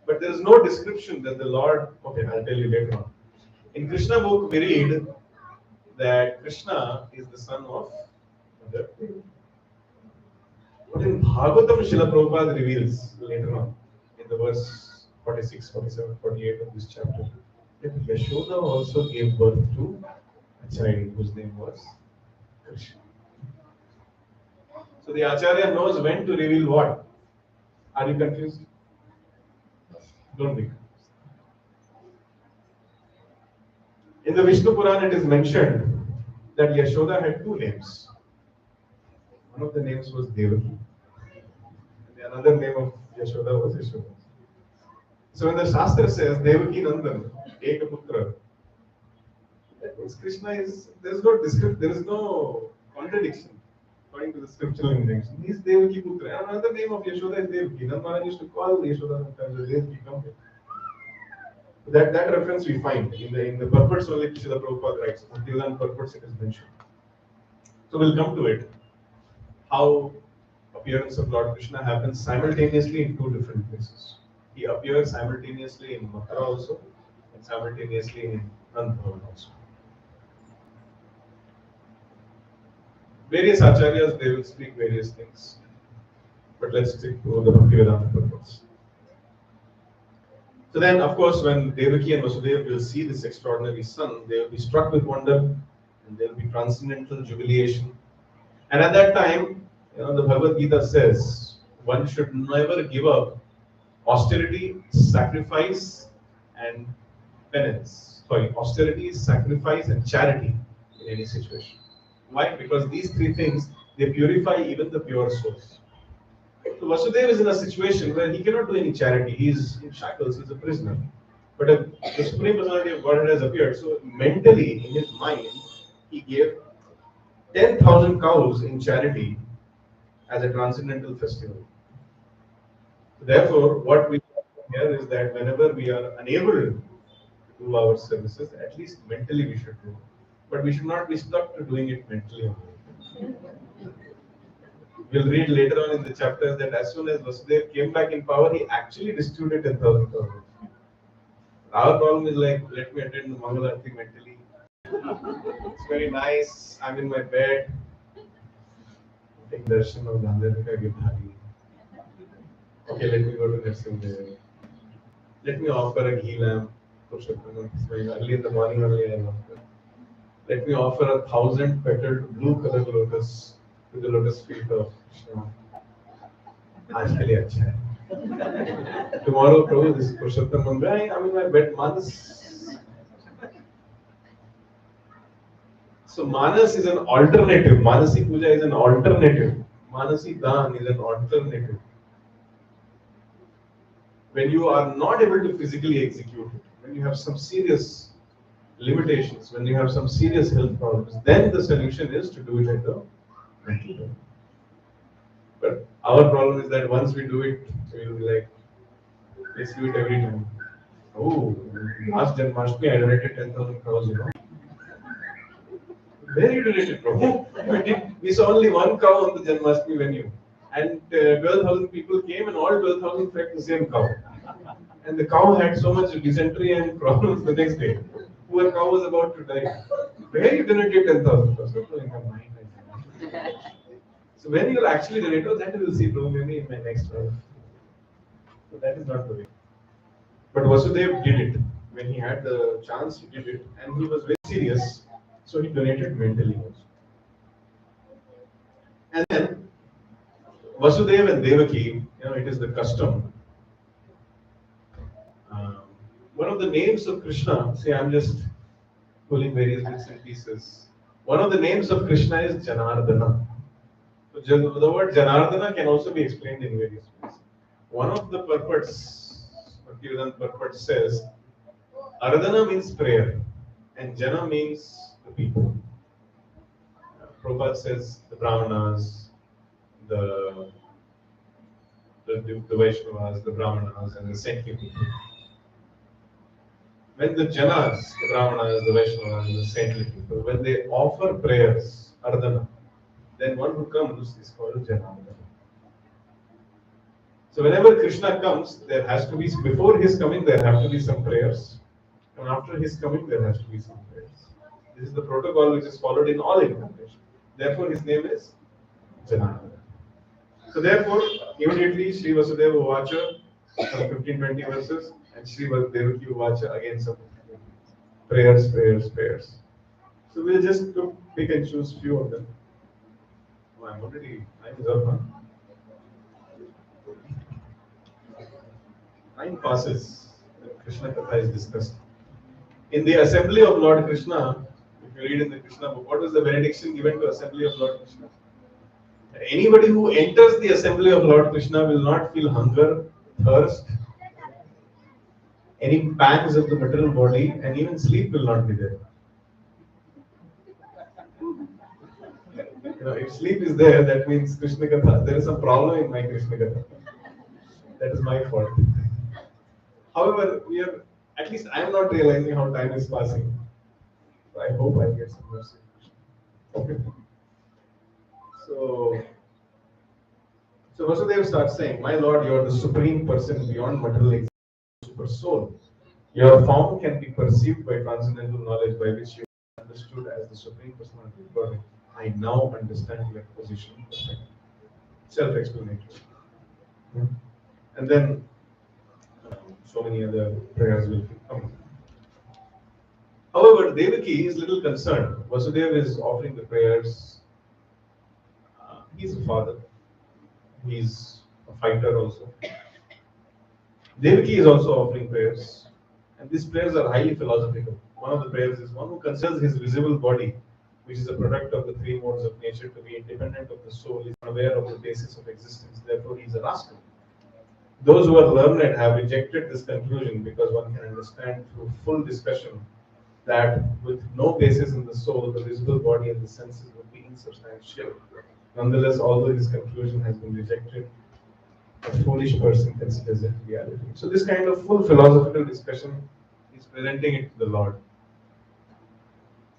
But there is no description that the Lord, okay, I'll tell you later on. In Krishna book, we read that Krishna is the son of Mother But in Bhagavatam, Srila Prabhupada reveals later on, in the verse 46, 47, 48 of this chapter, that Yashoda also gave birth to a child whose name was Krishna. So the Acharya knows when to reveal what. Are you confused? Don't be confused. In the Vishnu Purana, it is mentioned that Yashoda had two names. One of the names was Devaki, and the another name of Yashoda was Yashoda. So when the Shastra says Devaki Nandan, Ekaputra, that means Krishna is, there is no contradiction according to the scriptural injunction. He is Devaki Putra. And another name of Yashoda is Devaki. Nandana used to call Yashoda sometimes as Devaki, come here. That reference we find in the purports only which the Prabhupada writes. Bhaktivedanta purports it is mentioned. So we'll come to it. How appearance of Lord Krishna happens simultaneously in two different places. He appears simultaneously in Mathura also and simultaneously in Nandbhavan also. Various acharyas, they will speak various things. But let's stick to the Bhaktivedanta purpose. So then, of course, when Devaki and Vasudeva will see this extraordinary son, they will be struck with wonder and there will be transcendental jubilation. And at that time, the Bhagavad Gita says, one should never give up austerity, sacrifice, and penance. Sorry, austerity, sacrifice, and charity in any situation. Why? Because these three things, they purify even the pure souls. So Vasudeva is in a situation where he cannot do any charity. He is in shackles, he is a prisoner. But the Supreme Personality of Godhead has appeared. So mentally, in his mind, he gave 10,000 cows in charity as a transcendental festival. Therefore, what we hear is that whenever we are unable to do our services, at least mentally we should do. But we should not be stuck to doing it mentally only. We'll read later on in the chapters that as soon as Vasudeva came back in power, he actually distributed 10,000 crores. Our problem is like, let me attend the Mangal Arati mentally. It's very nice. I'm in my bed. Take darshan of Gandharika Gidhari. Okay, let me go to Nursing Day. Let me offer a ghee lamp. Early in the morning only I offer. Let me offer 1,000 petaled blue colored lotus to the lotus feet of Krishna. आज के लिए अच्छा है. Tomorrow, Prabhu, this is Purushottam Mangal. I'm in my bed, Manas. So Manas is an alternative. Manasi Puja is an alternative. Manasi Dan is an alternative. When you are not able to physically execute it, when you have some serious limitations, when you have some serious health problems, then the solution is to do it at the mental level. But our problem is that once we do it, we will be like, let's do it every time. Oh, last Janmashtami I donated 10,000 crores, Where you donated, Prabhu? We saw only one cow on the Janmashtami venue. And 12,000 people came and all 12,000 fed the same cow. And the cow had so much dysentery and problems the next day. Poor cow was about to die. Where you donated 10,000 crores? In my mind. So when you actually donate, that you will see, Prabhu, maybe in my next life. So that is not the way. But Vasudeva did it. When he had the chance, he did it. And he was very serious. So he donated mentally also. And then Vasudeva and Devaki, it is the custom. One of the names of Krishna, see, I'm just pulling various bits and pieces. One of the names of Krishna is Janardana. So the word Janardana can also be explained in various ways. One of the purports, Bhaktivedanta purport says, Ardhana means prayer, and Jana means the people. Prabhupada says the Brahmanas, the Vaishnavas, the Brahmanas, and the saintly people. When the Janas, the Brahmanas, the Vaishnavas, and the saintly people, when they offer prayers, Ardhana, then one who comes is called Janardana. So whenever Krishna comes, there has to be, before his coming, there have to be some prayers. And after his coming, there has to be some prayers. This is the protocol which is followed in all incarnations. Therefore, his name is Janardana. So therefore, immediately Sri Vasudeva Vacha, some 15-20 verses, and Sri Devaki Vacha again some prayers. So we'll just pick and choose few of them. Oh, I'm already, time is up, huh? Time passes when Krishna Katha is discussed. In the assembly of Lord Krishna, if you read in the Krishna book, what was the benediction given to assembly of Lord Krishna? Anybody who enters the assembly of Lord Krishna will not feel hunger, thirst, any pangs of the material body, and even sleep will not be there. If sleep is there, that means Krishna Katha, there is some problem in my Krishna Katha. That is my fault. However, at least I am not realizing how time is passing. So I hope I get some mercy. Okay. So Vasudeva starts saying, "My Lord, you are the supreme person beyond material existence, super soul. Your form can be perceived by transcendental knowledge by which you are understood as the supreme personality of God. I now understand your position perfectly." Self-explanatory. And then so many other prayers will come. However, Devaki is little concerned. Vasudeva is offering the prayers. He's a father. He's a fighter also. Devaki is also offering prayers. And these prayers are highly philosophical. One of the prayers is one who considers his visible body, which is a product of the three modes of nature, to be independent of the soul, is unaware of the basis of existence. Therefore, he is a rascal. Those who are learned have rejected this conclusion because one can understand through full discussion that with no basis in the soul, the visible body and the senses would be insubstantial. Nonetheless, although his conclusion has been rejected, a foolish person considers it reality. So this kind of full philosophical discussion is presenting it to the Lord.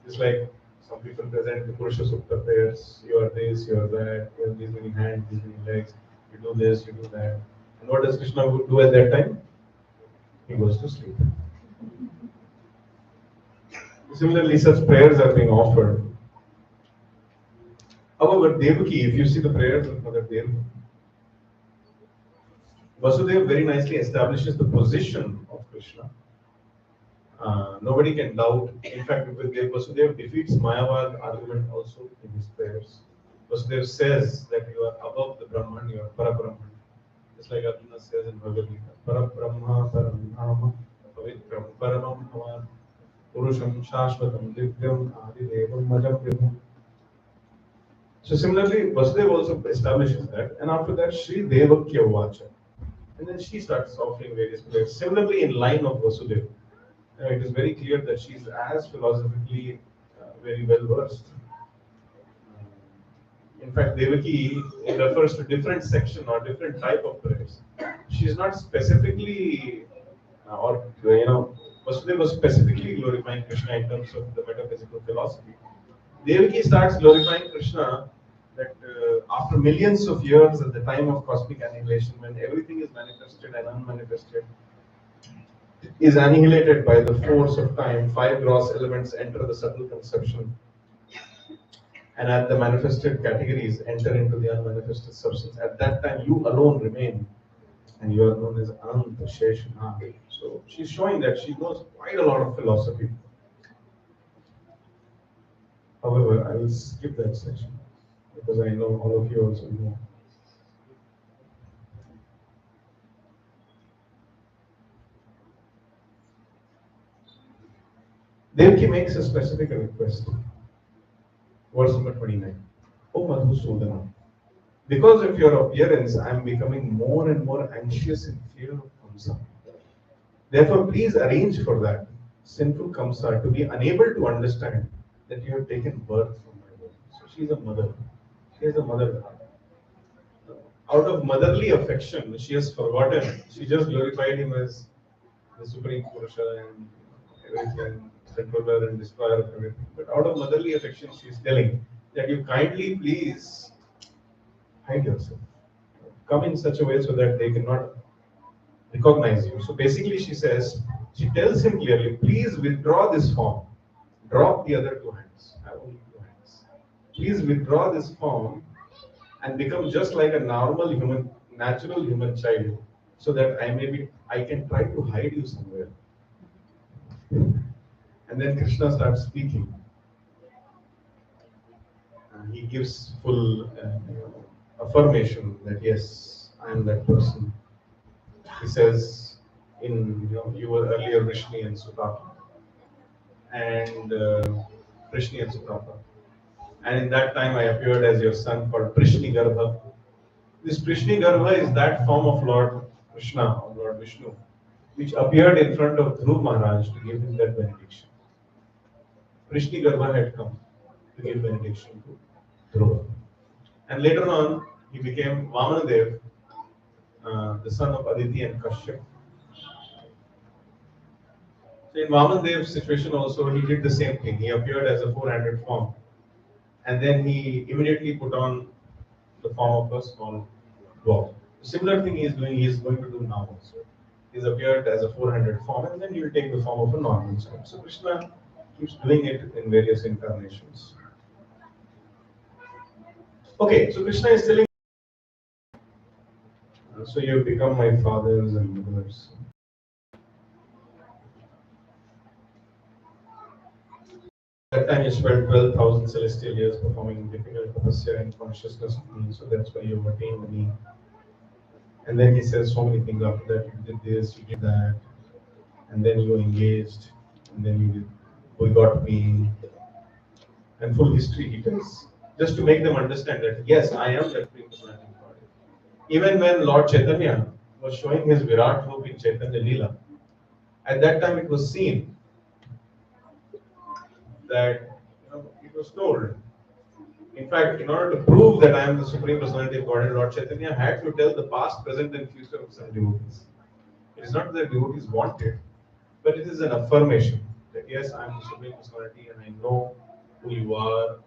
Just like some people present the Purusha Sukta prayers, you are this, you are that, you have these many hands, these many legs, you do this, you do that. And what does Krishna do at that time? He goes to sleep. Similarly, such prayers are being offered. However, Devaki, if you see the prayers of Mother Devaki, Vasudeva very nicely establishes the position of Krishna. Nobody can doubt. In fact, Vasudeva defeats Mayavad argument also in his prayers. Vasudeva says that you are above the Brahman, you are Parabrahman. Just like Arjuna says in Bhagavad Gita, Parabrahma, Paramdhama, Pavitram, Paramam Bhavan, Purusham, Shashvatam, Divyam, Adidevam, Majam Vibhum. So similarly, Vasudeva also establishes that, and after that, Sri Devakya Vacha. And then she starts offering various prayers. Similarly, in line of Vasudeva, it is very clear that she is as philosophically very well versed. In fact, Devaki refers to different section or different type of prayers. She is not specifically, Vasudeva was specifically glorifying Krishna in terms of the metaphysical philosophy. Devaki starts glorifying Krishna that after millions of years at the time of cosmic annihilation, when everything is manifested and unmanifested, is annihilated by the force of time, five gross elements enter the subtle conception, and at the manifested categories enter into the unmanifested substance. At that time, you alone remain, and you are known as Ananta Sheshana. So she's showing that she knows quite a lot of philosophy. However, I will skip that section because I know all of you also know. Devaki makes a specific request. Verse number 29. O Madhusudana, because of your appearance, I am becoming more and more anxious in fear of Kamsa. Therefore, please arrange for that sinful Kamsa to be unable to understand that you have taken birth from my womb. So she is a mother. She has a mother heart. Out of motherly affection, she has forgotten. She just glorified him as the Supreme Purusha and everything, controller and destroyer of everything. But out of motherly affection, she is telling that you kindly please hide yourself. Come in such a way so that they cannot recognize you. So basically, she tells him clearly, please withdraw this form. Drop the other two hands. I have only two hands. Please withdraw this form and become just like a normal human, natural human child, so that I can try to hide you somewhere. And then Krishna starts speaking. He gives full affirmation that yes, I am that person. He says, you were earlier Vrishni and Sutapa, and Vrishni and Sutapa. And in that time I appeared as your son called Prishni Garbha. This Prishni Garbha is that form of Lord Krishna or Lord Vishnu, which appeared in front of Dhruv Maharaj to give him that benediction. Prishni Garbha had come to give benediction to Dhruva. And later on, he became Vamanadev, the son of Aditi and Kashyap. So in Vamanadev's situation also, he did the same thing. He appeared as a four-handed form. And then he immediately put on the form of a small dwarf. Similar thing he is going to do now also. He's appeared as a four-handed form, and then he will take the form of a normal child. So Krishna keeps doing it in various incarnations. Okay, so Krishna is telling, so you have become my fathers and mothers. At that time you spent 12,000 celestial years performing difficult tapasya and consciousness of me, so that's why you have attained me. And then he says so many things after that. You did this, you did that, and then you engaged, and then we got me, and full history he tells, just to make them understand that yes, I am that Supreme Personality of Godhead. Even when Lord Chaitanya was showing his Virat Roop in Chaitanya Leela, at that time it was seen that it was told. In fact, in order to prove that I am the Supreme Personality of Godhead, Lord Chaitanya had to tell the past, present, and future of some devotees. It is not that devotees want it, but it is an affirmation that yes, I am the Supreme Personality and I know who you are,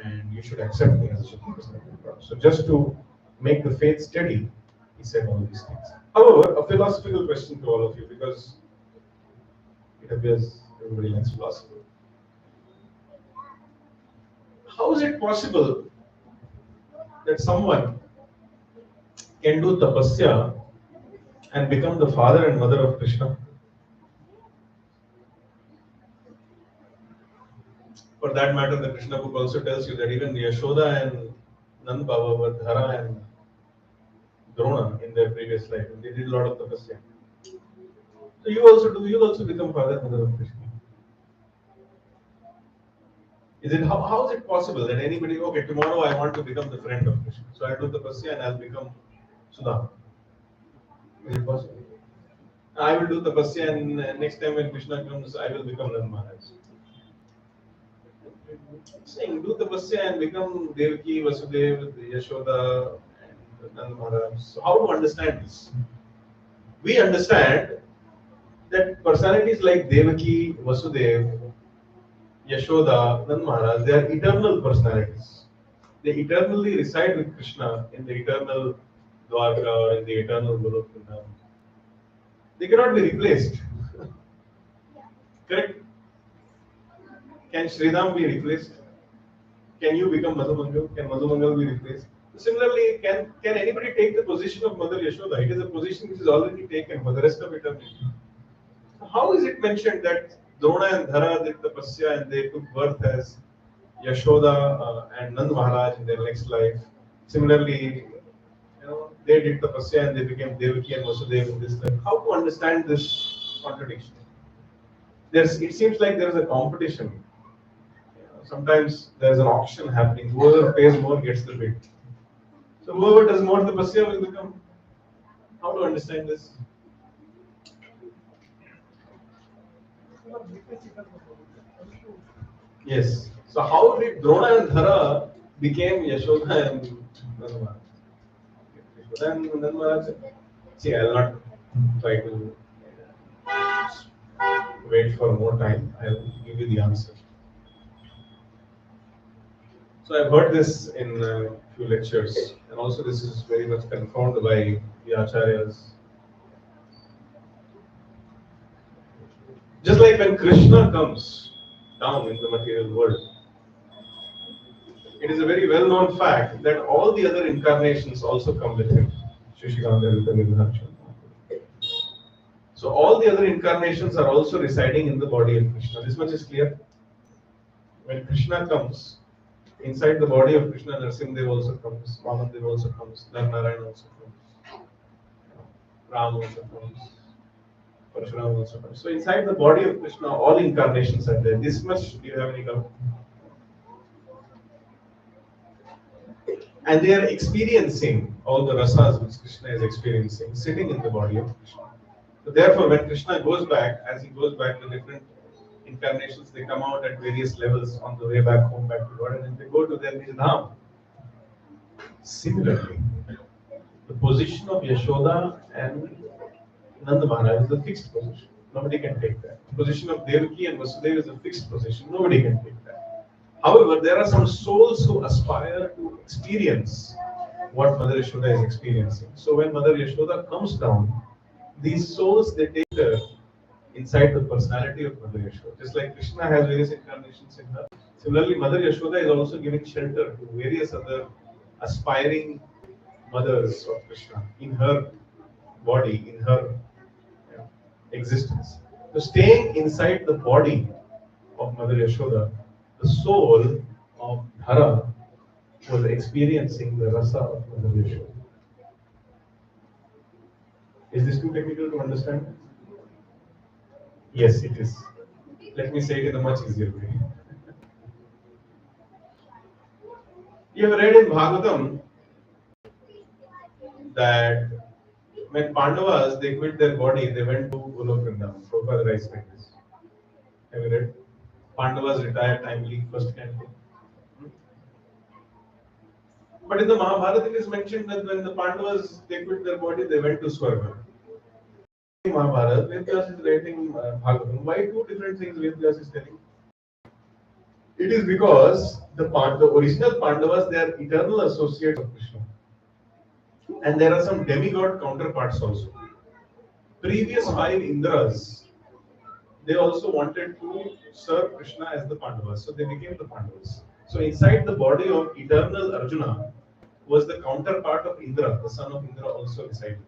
and you should accept me as a Supreme Personality of God. So just to make the faith steady, he said all these things. However, a philosophical question to all of you, because it appears everybody likes philosophy. How is it possible that someone can do tapasya and become the father and mother of Krishna? For that matter, the Krishna book also tells you that even Yashoda and Nand Baba were Dhara and Drona in their previous life, and they did a lot of tapasya. So you'll also become father and mother of Krishna. How is it possible that anybody, okay, tomorrow I want to become the friend of Krishna, so I do tapasya and I'll become Sudha? Is it possible? I will do tapasya and next time when Krishna comes, I will become Nand Maharaj. Saying do tapasya and become Devaki, Vasudeva, Yashoda, and Nand Maharaj. So how to understand this? We understand that personalities like Devaki, Vasudeva, Yashoda, Nand Maharaj, they are eternal personalities. They eternally reside with Krishna in the eternal Dwarka or in the eternal Gurukunda. They cannot be replaced. Correct? Can Sridham be replaced? Can you become Madhumangal? Can Madhumangal be replaced? Similarly, can anybody take the position of Mother Yashoda? It is a position which is already taken for the rest of eternity. How is it mentioned that Drona and Dhara did tapasya and they took birth as Yashoda and Nand Maharaj in their next life? Similarly, they did tapasya and they became Devaki and Vasudeva in this life. How to understand this contradiction? It seems like there is a competition. Sometimes there is an auction happening. Whoever pays more gets the bid. So whoever does more tapasya will become. How to understand this? Yes. So how did Drona and Dhara became Yashoda and Nand Maharaj? See, I will not try to wait for more time. I will give you the answer. So I've heard this in a few lectures, and also this is very much confirmed by the Acharyas. Just like when Krishna comes down in the material world, it is a very well-known fact that all the other incarnations also come with him. So all the other incarnations are also residing in the body of Krishna. This much is clear. When Krishna comes, inside the body of Krishna, Narasimhadev also comes, Vamadev also comes, Narnarayan also comes, Ram also comes, Parshuram also comes. So inside the body of Krishna, all incarnations are there. This much, do you have any doubt? And they are experiencing all the rasas which Krishna is experiencing, sitting in the body of Krishna. So therefore, when Krishna goes back, as he goes back to different incarnations, they come out at various levels on the way back home, back to God, and then they go to their Nijadham. Similarly, the position of Yashoda and Nanda Maharaj is a fixed position. Nobody can take that. The position of Devaki and Vasudeva is a fixed position. Nobody can take that. However, there are some souls who aspire to experience what Mother Yashoda is experiencing. So when Mother Yashoda comes down, these souls, they take her inside the personality of Mother Yashoda. Just like Krishna has various incarnations in her, similarly Mother Yashoda is also giving shelter to various other aspiring mothers of Krishna in her body, in her existence. So staying inside the body of Mother Yashoda, the soul of Dhara was experiencing the rasa of Mother Yashoda. Is this too technical to understand? Yes, it is. Let me say it in a much easier way. You have read in Bhagavatam that when Pandavas they quit their body, they went to Golok Vrindavan. Prabhupada writes like this. Have you read? Pandavas retired timely, first canto. But in the Mahabharata, it is mentioned that when the Pandavas they quit their body, they went to Swarga. Mahabharata, Vedas is writing Bhagavatam. Why two different things Vedas is telling? It is because the original Pandavas, they are eternal associates of Krishna. And there are some demigod counterparts also. Previous 5 Indras, they also wanted to serve Krishna as the Pandavas. So they became the Pandavas. So inside the body of eternal Arjuna was the counterpart of Indra, the son of Indra also resided.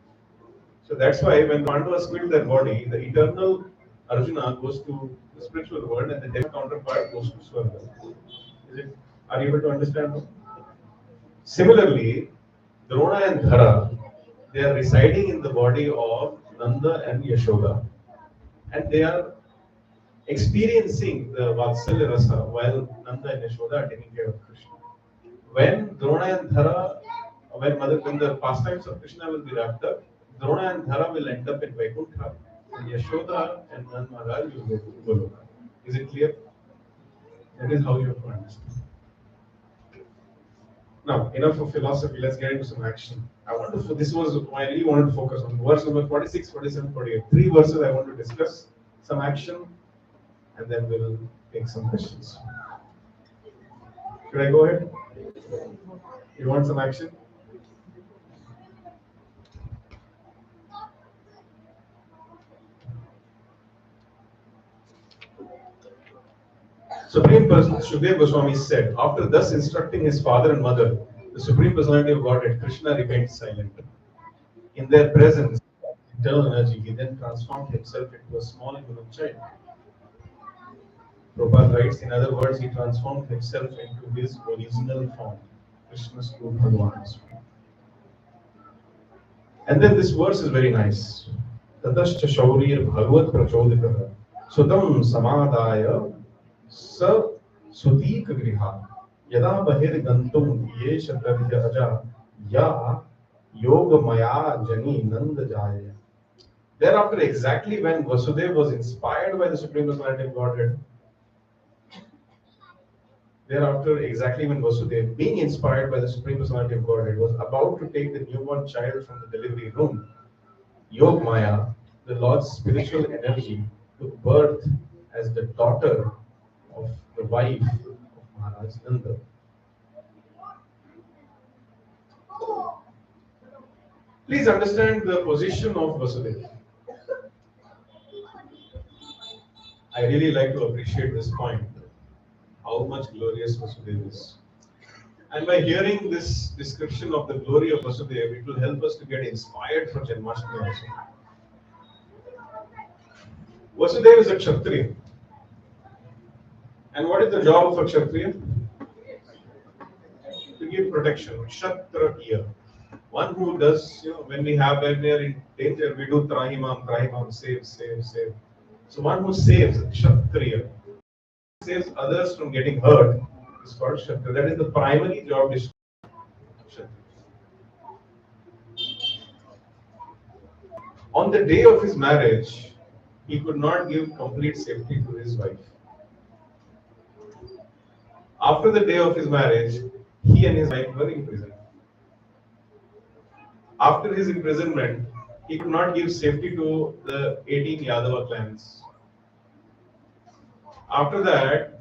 So that's why when Pandavas quit their body, the eternal Arjuna goes to the spiritual world and the demigod counterpart goes to Swarga. Are you able to understand? Similarly, Drona and Dhara, they are residing in the body of Nanda and Yashoda, and they are experiencing the Vatsalya Rasa while Nanda and Yashoda are taking care of Krishna. When Drona and Dhara, when the pastimes of Krishna will be wrapped up, Drona and Dhara will end up in Vaikuntha, and Yashoda and Nanda Maharaj will go to Goloka. Is it clear? That is how you have to understand. Now, enough of philosophy, let's get into some action. I really wanted to focus on verse number 46, 47, 48. 3 verses I want to discuss, some action, and then we'll take some questions. Should I go ahead? You want some action? Supreme Person Shukdev Goswami said, after thus instructing his father and mother, the Supreme Personality of Godhead, Krishna remained silent. In their presence, internal energy, he then transformed himself into a small human child. Prabhupada writes, in other words, he transformed himself into his original form, Krishna's true Bhagavan. And then this verse is very nice. Tatascha Shaurir Bhagavat Prachoditaha Sutam Samadaya Sa Sutik Griha Yada Bahir Gantum Yesha Tarja Aja Ya Yoga Maya Jani Nanda Jaya. Thereafter, exactly when Vasudeva was inspired by the Supreme Personality of Godhead, being inspired by the Supreme Personality of Godhead, was about to take the newborn child from the delivery room, Yog Maya, the Lord's spiritual energy, took birth as the daughter of the wife of Maharaj Nanda. Please understand the position of Vasudeva. I really like to appreciate this point, how much glorious Vasudeva is. And by hearing this description of the glory of Vasudeva, it will help us to get inspired for Janmashtami also. Vasudeva is a Kshatriya. And what is the job of a Kshatriya? To give protection. Kshatriya. One who does, when we are in danger, we do Trahimam, save, save, save. So one who saves, Kshatriya, saves others from getting hurt, is called Kshatriya. That is the primary job of Kshatriya. On the day of his marriage, he could not give complete safety to his wife. After the day of his marriage, he and his wife were imprisoned. After his imprisonment, he could not give safety to the 18 Yadava clans. After that,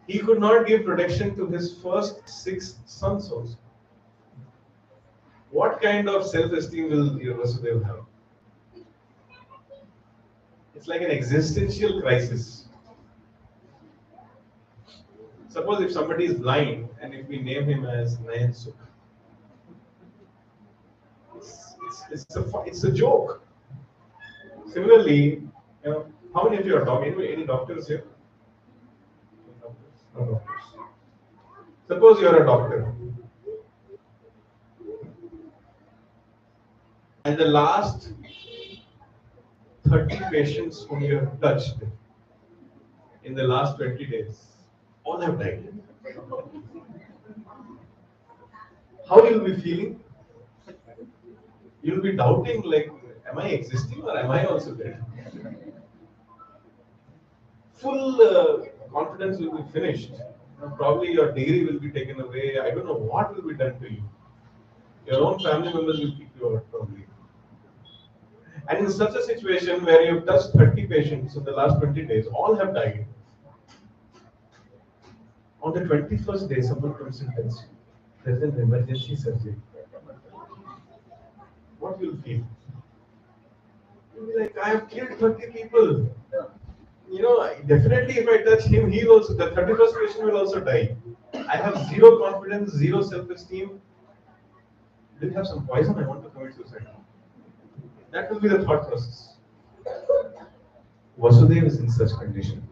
he could not give protection to his first 6 sons also. What kind of self-esteem will your Vasudeva have? It's like an existential crisis. Suppose if somebody is blind and if we name him as Nayan Sukh, it's a joke. Similarly, how many of you are doctors? Any doctors here? No doctors. Suppose you are a doctor, and the last 30 patients whom you have touched in the last 20 days, all have died. How you will be feeling? You will be doubting, like, am I existing or am I also dead? Full confidence will be finished. Probably your degree will be taken away. I don't know what will be done to you. Your own family members will kick you out probably. And in such a situation where you have touched 30 patients in the last 20 days, all have died. On the 21st day, someone comes and tells you, there's an emergency surgery. What will you feel? You'll be like, I have killed 30 people. Definitely if I touch him, the 31st patient will also die. I have zero confidence, zero self-esteem. Do you have some poison? I want to commit suicide. That will be the thought process. Vasudeva is in such condition.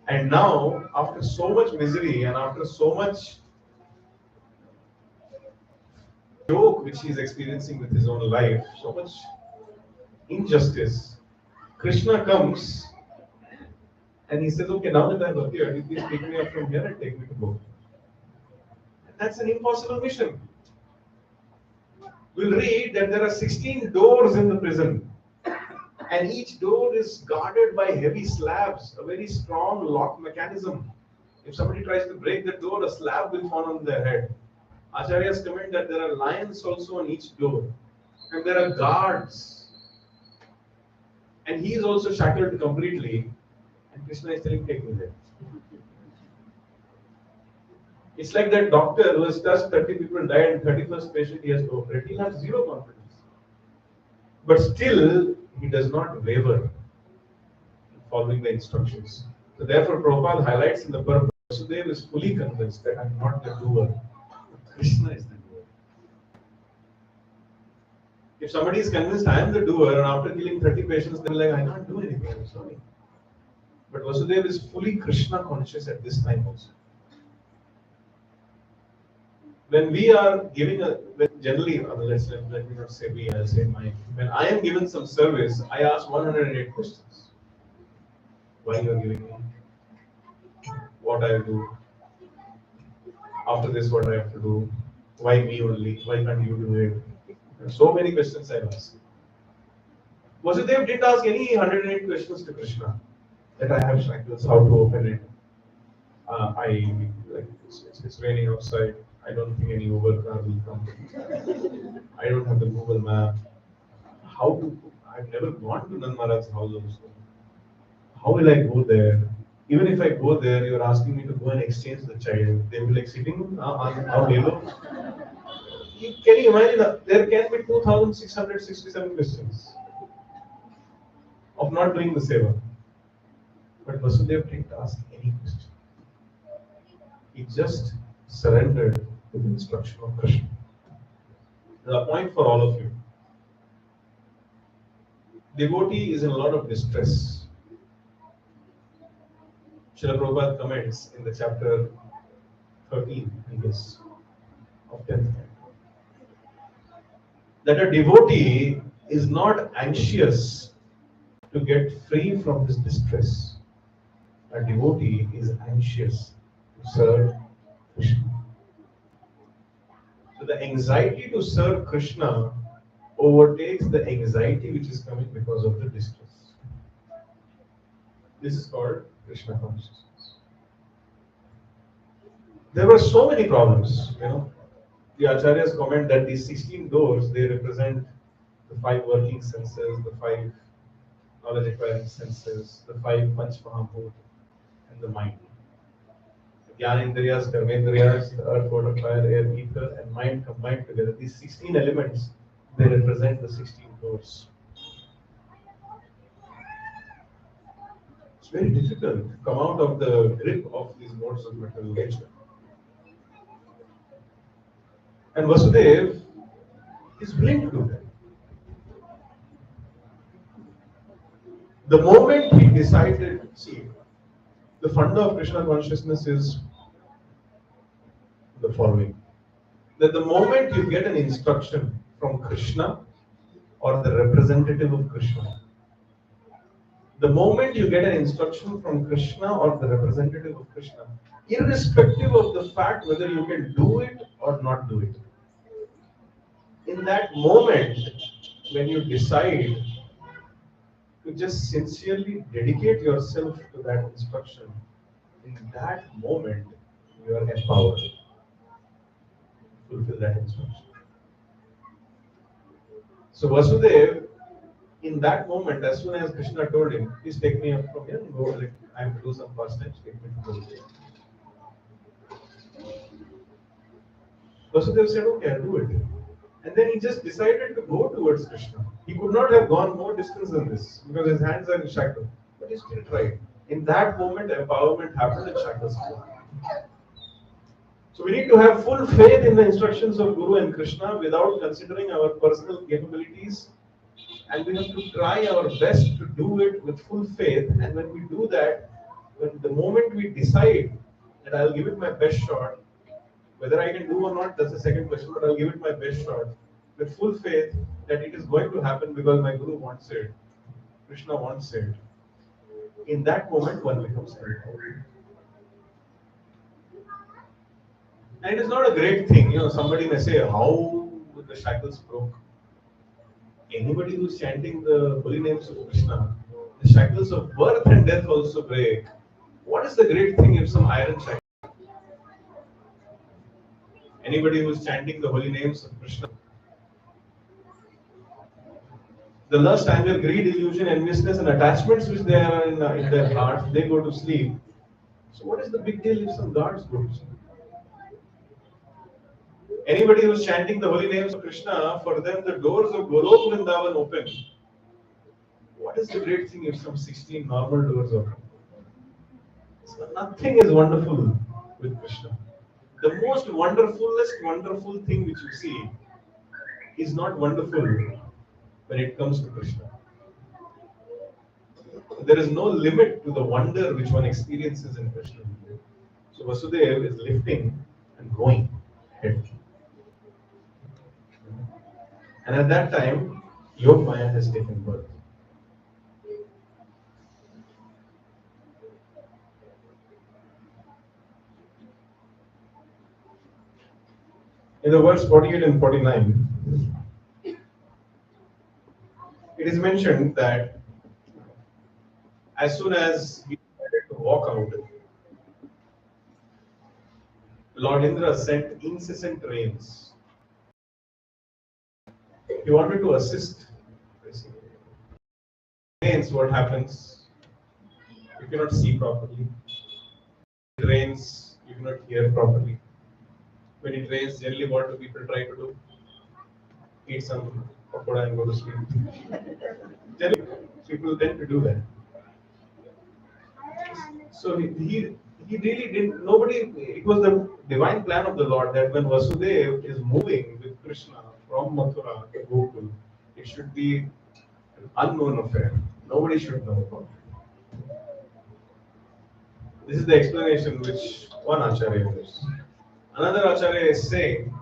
And now, after so much misery and after so much joke which he is experiencing with his own life, so much injustice, Krishna comes and he says, okay, now that I've appeared, you please pick me up from here and take me to Gokulam. That's an impossible mission. We'll read that there are 16 doors in the prison, and each door is guarded by heavy slabs, a very strong lock mechanism. If somebody tries to break the door, a slab will fall on their head. Acharyas comment that there are lions also on each door, and there are guards. And he is also shackled completely, and Krishna is telling, take me there. It's like that doctor who has touched 30 people, died, and 31st patient he has to operate. He'll have zero confidence. But still, he does not waver in following the instructions. So therefore, Prabhupada highlights in the purpose, Vasudeva is fully convinced that I'm not the doer. Krishna is the doer. If somebody is convinced I am the doer, and after killing 30 patients, they're like, I can't do anything, I'm sorry. But Vasudeva is fully Krishna conscious at this time also. When we are giving generally, let me not say we, I'll say mine. When I am given some service, I ask 108 questions. Why you are giving me? What I do? After this, what I have to do? Why me only? Why can't you do it? So many questions I ask. Vasudeva didn't ask any 108 questions to Krishna. That I have shackles, how to open it. It's raining outside. I don't think any Uber car will come. I don't have the Google map. I've never gone to Nand Maharaj's house also. How will I go there? Even if I go there, you're asking me to go and exchange the child. They will be like sitting on Halo. Can you imagine? There can be 2,667 questions of not doing the seva. But Vasudeva didn't ask any question. He just surrendered to the instruction of Krishna. The point for all of you. Devotee is in a lot of distress. Srila Prabhupada comments in the chapter 13, I guess, of 10th that a devotee is not anxious to get free from this distress. A devotee is anxious to serve Krishna. So the anxiety to serve Krishna overtakes the anxiety which is coming because of the distress. This is called Krishna consciousness. There were so many problems, The Acharyas comment that these 16 doors, they represent the 5 working senses, the 5 knowledge acquiring senses, the 5 Panch Mahabhut, and the mind. Jnanendriyas, Karmendriyas, the earth, water, fire, air, ether, and mind combined together. These 16 elements, they represent the 16 doors. It's very difficult to come out of the grip of these modes of material nature. And Vasudev is willing to do that. The moment he decided, the funda of Krishna consciousness is the following: that the moment you get an instruction from Krishna or the representative of Krishna, the moment you get an instruction from Krishna or the representative of Krishna, irrespective of the fact whether you can do it or not do it, in that moment, when you decide to just sincerely dedicate yourself to that instruction, in that moment, you are empowered to fulfill that instruction. So Vasudev, in that moment, as soon as Krishna told him, please take me up from here and go, I have to do some pastimes, take me to Goloka. Vasudev said, okay, I'll do it. And then he just decided to go towards Krishna. He could not have gone more distance than this because his hands are in shackles. But he still tried. In that moment, empowerment happened and shackles broke. So we need to have full faith in the instructions of Guru and Krishna without considering our personal capabilities. And we have to try our best to do it with full faith. And when we do that, when the moment we decide that I'll give it my best shot, whether I can do or not, that's the second question, but I'll give it my best shot with full faith that it is going to happen because my Guru wants it, Krishna wants it. In that moment, one becomes empowered. And it is not a great thing. Somebody may say, how the shackles broke? Anybody who's chanting the holy names of Krishna, the shackles of birth and death also break. What is the great thing if some iron shackle? Anybody who is chanting the holy names of Krishna, the lust, anger, greed, illusion, enviousness, and attachments which they are in their hearts, they go to sleep. So what is the big deal if some guards go to sleep? Anybody who is chanting the holy names of Krishna, for them the doors of Golok Vrindavan open. What is the great thing if some 16 normal doors open? So nothing is wonderful with Krishna. The most wonderful thing which you see is not wonderful when it comes to Krishna. There is no limit to the wonder which one experiences in Krishna. So Vasudev is lifting and going ahead. And at that time, Yog Maya has taken birth. In the verse 48 and 49, it is mentioned that as soon as he decided to walk out, Lord Indra sent incessant rains. He wanted to assist. Rains, what happens? You cannot see properly. It rains, you cannot hear properly. When it rains, generally what do people try to do? Eat some pakoda and go to sleep. Generally, people tend to do that. So he he really didn't, nobody, it was the divine plan of the Lord that when Vasudeva is moving with Krishna from Mathura to Gokul, it should be an unknown affair. Nobody should know about it. This is the explanation which one Acharya gives. Another Acharya is saying,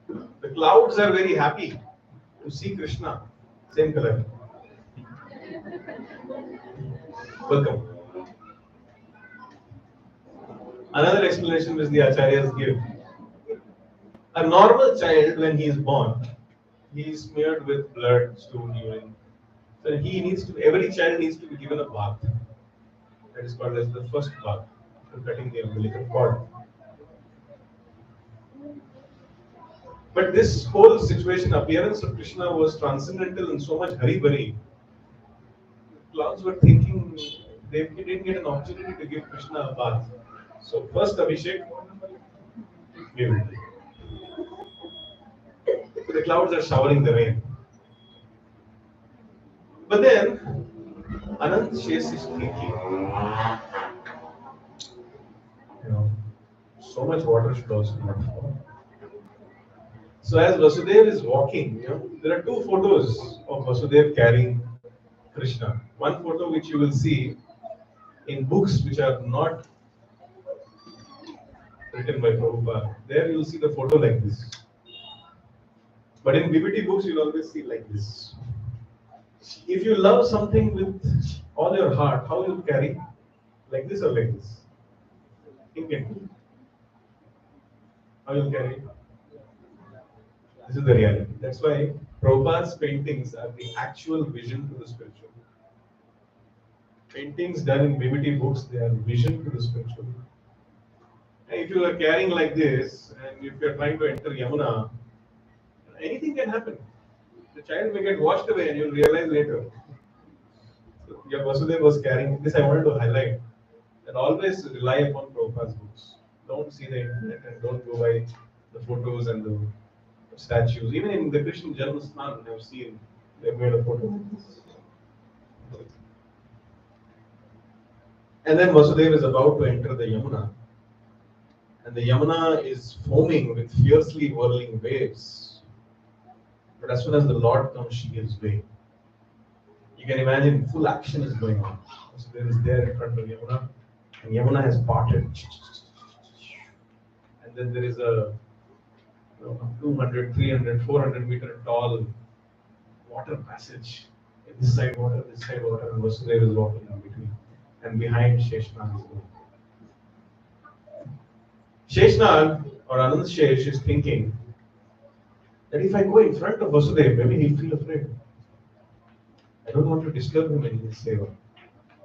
the clouds are very happy to see Krishna. Same color. Welcome. Another explanation which the Acharyas give. A normal child, when he is born, he is smeared with blood, stool, urine. So he needs to, every child needs to be given a bath. That is called as the first bath, after cutting the umbilical cord. But this whole situation, appearance of Krishna was transcendental and so much hurry-burry. Clouds were thinking they didn't get an opportunity to give Krishna a bath. So first Abhishek, give it. So the clouds are showering the rain. But then Anant Shesh is thinking, so much water should also not fall. So as Vasudeva is walking, there are two photos of Vasudeva carrying Krishna. One photo which you will see in books which are not written by Prabhupada. There you will see the photo like this. But in BBT books you will always see like this. If you love something with all your heart, how you carry? Like this or like this? Think it. How you carry? This is the reality. That's why Prabhupada's paintings are the actual vision to the spiritual. Paintings done in BBT books, they are vision to the spiritual. And if you are carrying like this, and if you are trying to enter Yamuna, anything can happen. The child may get washed away and you'll realize later. So your Vasudeva was carrying this. I wanted to highlight that always rely upon Prabhupada's books. Don't see the internet and don't go by the photos and the statues. Even in the Krishna Janma Snan, I've seen they've made a photo like this. And then Vasudeva is about to enter the Yamuna. And the Yamuna is foaming with fiercely whirling waves. But as soon as the Lord comes, she gives way. You can imagine full action is going on. Vasudeva is there in front of Yamuna. And Yamuna has parted. And then there is a 200, 300, 400 meter tall water passage. This side water, and Vasudeva is walking in between. And behind Sheshnag is going. Sheshnag or Anand Shesh is thinking that if I go in front of Vasudeva, maybe he'll feel afraid. I don't want to disturb him in his seva.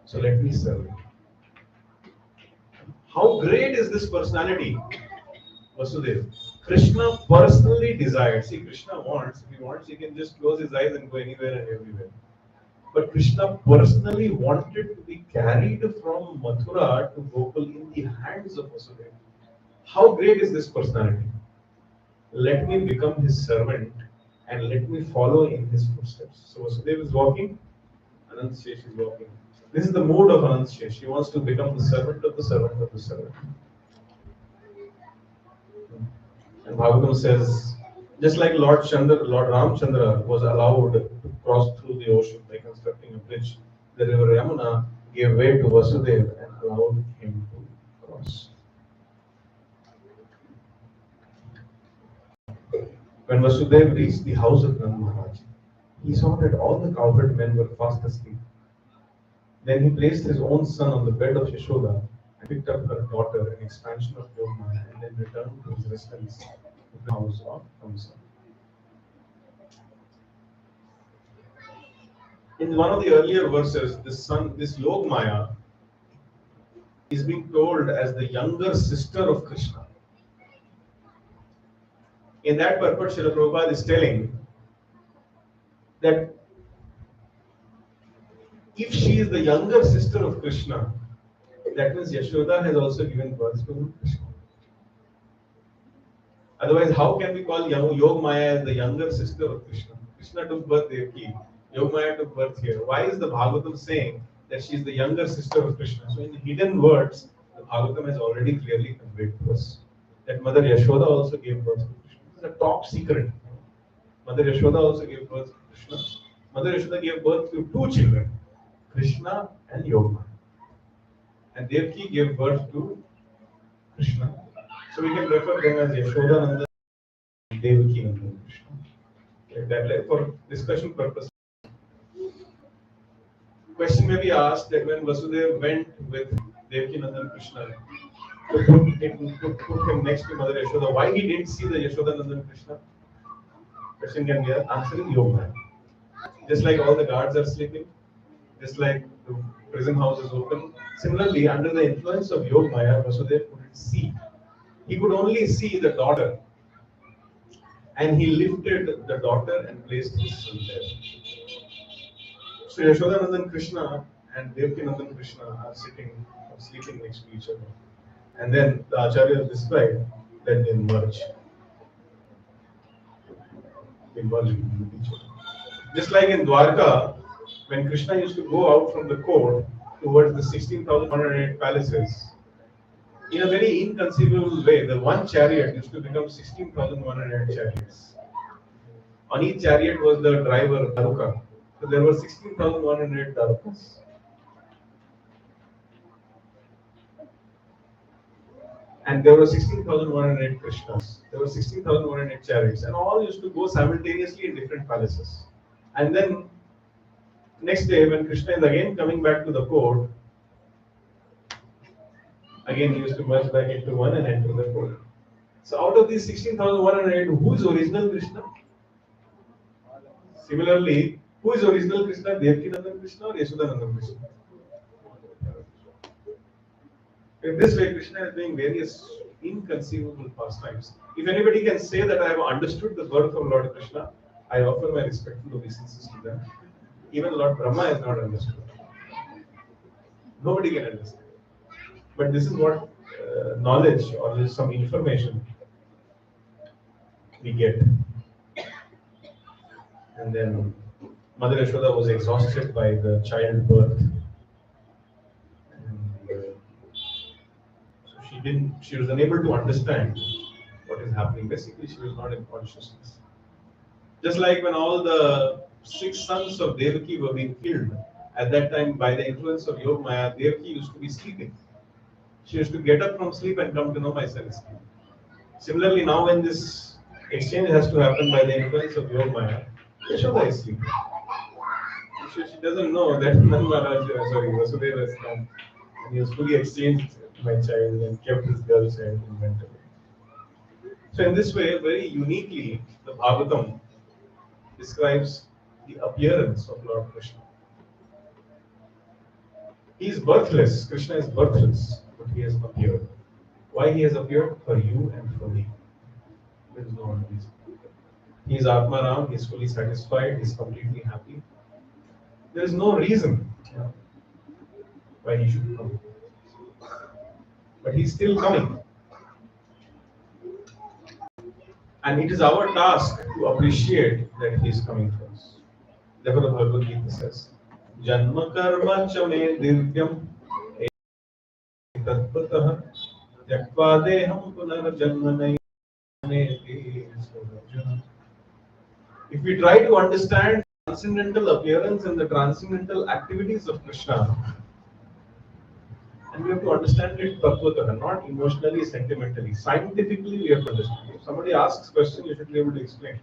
So let me serve him. How great is this personality? Vasudeva. Krishna personally desired. See, Krishna wants, if he wants, he can just close his eyes and go anywhere and everywhere. But Krishna personally wanted to be carried from Mathura to Gokul in the hands of Vasudeva. How great is this personality? Let me become his servant and let me follow in his footsteps. So Vasudeva is walking, Anant Shesh is walking. This is the mood of Anant Shesh. He wants to become the servant of the servant of the servant. And Bhagavatam says, just like Lord Ramchandra was allowed to cross through the ocean by constructing a bridge, the river Yamuna gave way to Vasudeva and allowed him to cross. When Vasudeva reached the house of Nand Maharaj, he saw that all the cowherd men were fast asleep. Then he placed his own son on the bed of Yashoda and picked up her daughter, an expansion of Yogmaya, and then returned to his residence in the house of Kamsa. In one of the earlier verses, this Yogmaya is being told as the younger sister of Krishna. In that purport, Srila Prabhupada is telling that if she is the younger sister of Krishna, that means Yashoda has also given birth to Krishna. Otherwise, how can we call Yogmaya as the younger sister of Krishna? Krishna took birth Devaki, Yogmaya took birth here. Why is the Bhagavatam saying that she is the younger sister of Krishna. So in hidden words, the Bhagavatam has already clearly conveyed to us that Mother Yashoda also gave birth to Krishna. This is a top secret. Mother Yashoda also gave birth to Krishna. Mother Yashoda gave birth to two children, Krishna and Yogma. And Devaki gave birth to Krishna. So we can refer them as Yashoda Nanda and Devaki Nanda Krishna. Like that, like for discussion purpose. Question may be asked that when Vasudeva went with Devaki Nanda Krishna to put him next to Mother Yashoda, why he didn't see the Yashoda Nanda Krishna? Question can be answered in Yoga. Just like all the guards are sleeping, just like the prison house is open. Similarly, under the influence of Yoga Maya, Vasudeva couldn't see. He could only see the daughter. And he lifted the daughter and placed his son there. So Yashodanandan Krishna and Devakinandan Krishna are sleeping next to each other. And then the Acharya described that they merge. They merge with each other. Just like in Dwarka, when Krishna used to go out from the court towards the 16,108 palaces, in a very inconceivable way, the one chariot used to become 16,108 chariots. On each chariot was the driver, Daruka. So there were 16,108 Darukas. And there were 16,108 Krishnas. There were 16,108 chariots. And all used to go simultaneously in different palaces. And then, next day, when Krishna is again coming back to the court, again he used to merge back into one and enter the court. So out of these 16,108, who is original Krishna? Similarly, who is original Krishna? Devakinandan Krishna or Yashodanandan Krishna? In this way, Krishna is doing various inconceivable pastimes. If anybody can say that I have understood the birth of Lord Krishna, I offer my respectful obeisances to them. Even Lord Brahma has not understood. Nobody can understand. But this is what knowledge or this is some information we get. And then Mother Yashoda was exhausted by the childbirth. And so she was unable to understand what is happening. Basically, she was not in consciousness. Just like when all the 6 sons of Devaki were being killed, at that time by the influence of Yoga Maya, Devaki used to be sleeping. She used to get up from sleep and come to know my son is sleeping. Similarly, now when this exchange has to happen by the influence of Yoga Maya, Yashoda is sleeping. She doesn't know that Vasudeva has come and he has fully exchanged my child and kept his girl child inventory. So in this way, very uniquely, the Bhagavatam describes the appearance of Lord Krishna. He is birthless. Krishna is birthless, but he has appeared. Why he has appeared? For you and for me. There is no one reason. He is Atmaram, he is fully satisfied, he is completely happy. There is no reason why he should come. But he is still coming. And it is our task to appreciate that he is coming for us. Therefore, the Bhagavad Gita says, Janma karma chame divyam tatpatah tyaktva deham punarjanmanai. If we try to understand the transcendental appearance and the transcendental activities of Krishna, and we have to understand it tattvataha, not emotionally, sentimentally. Scientifically, we have to understand. If somebody asks a question, you should be able to explain.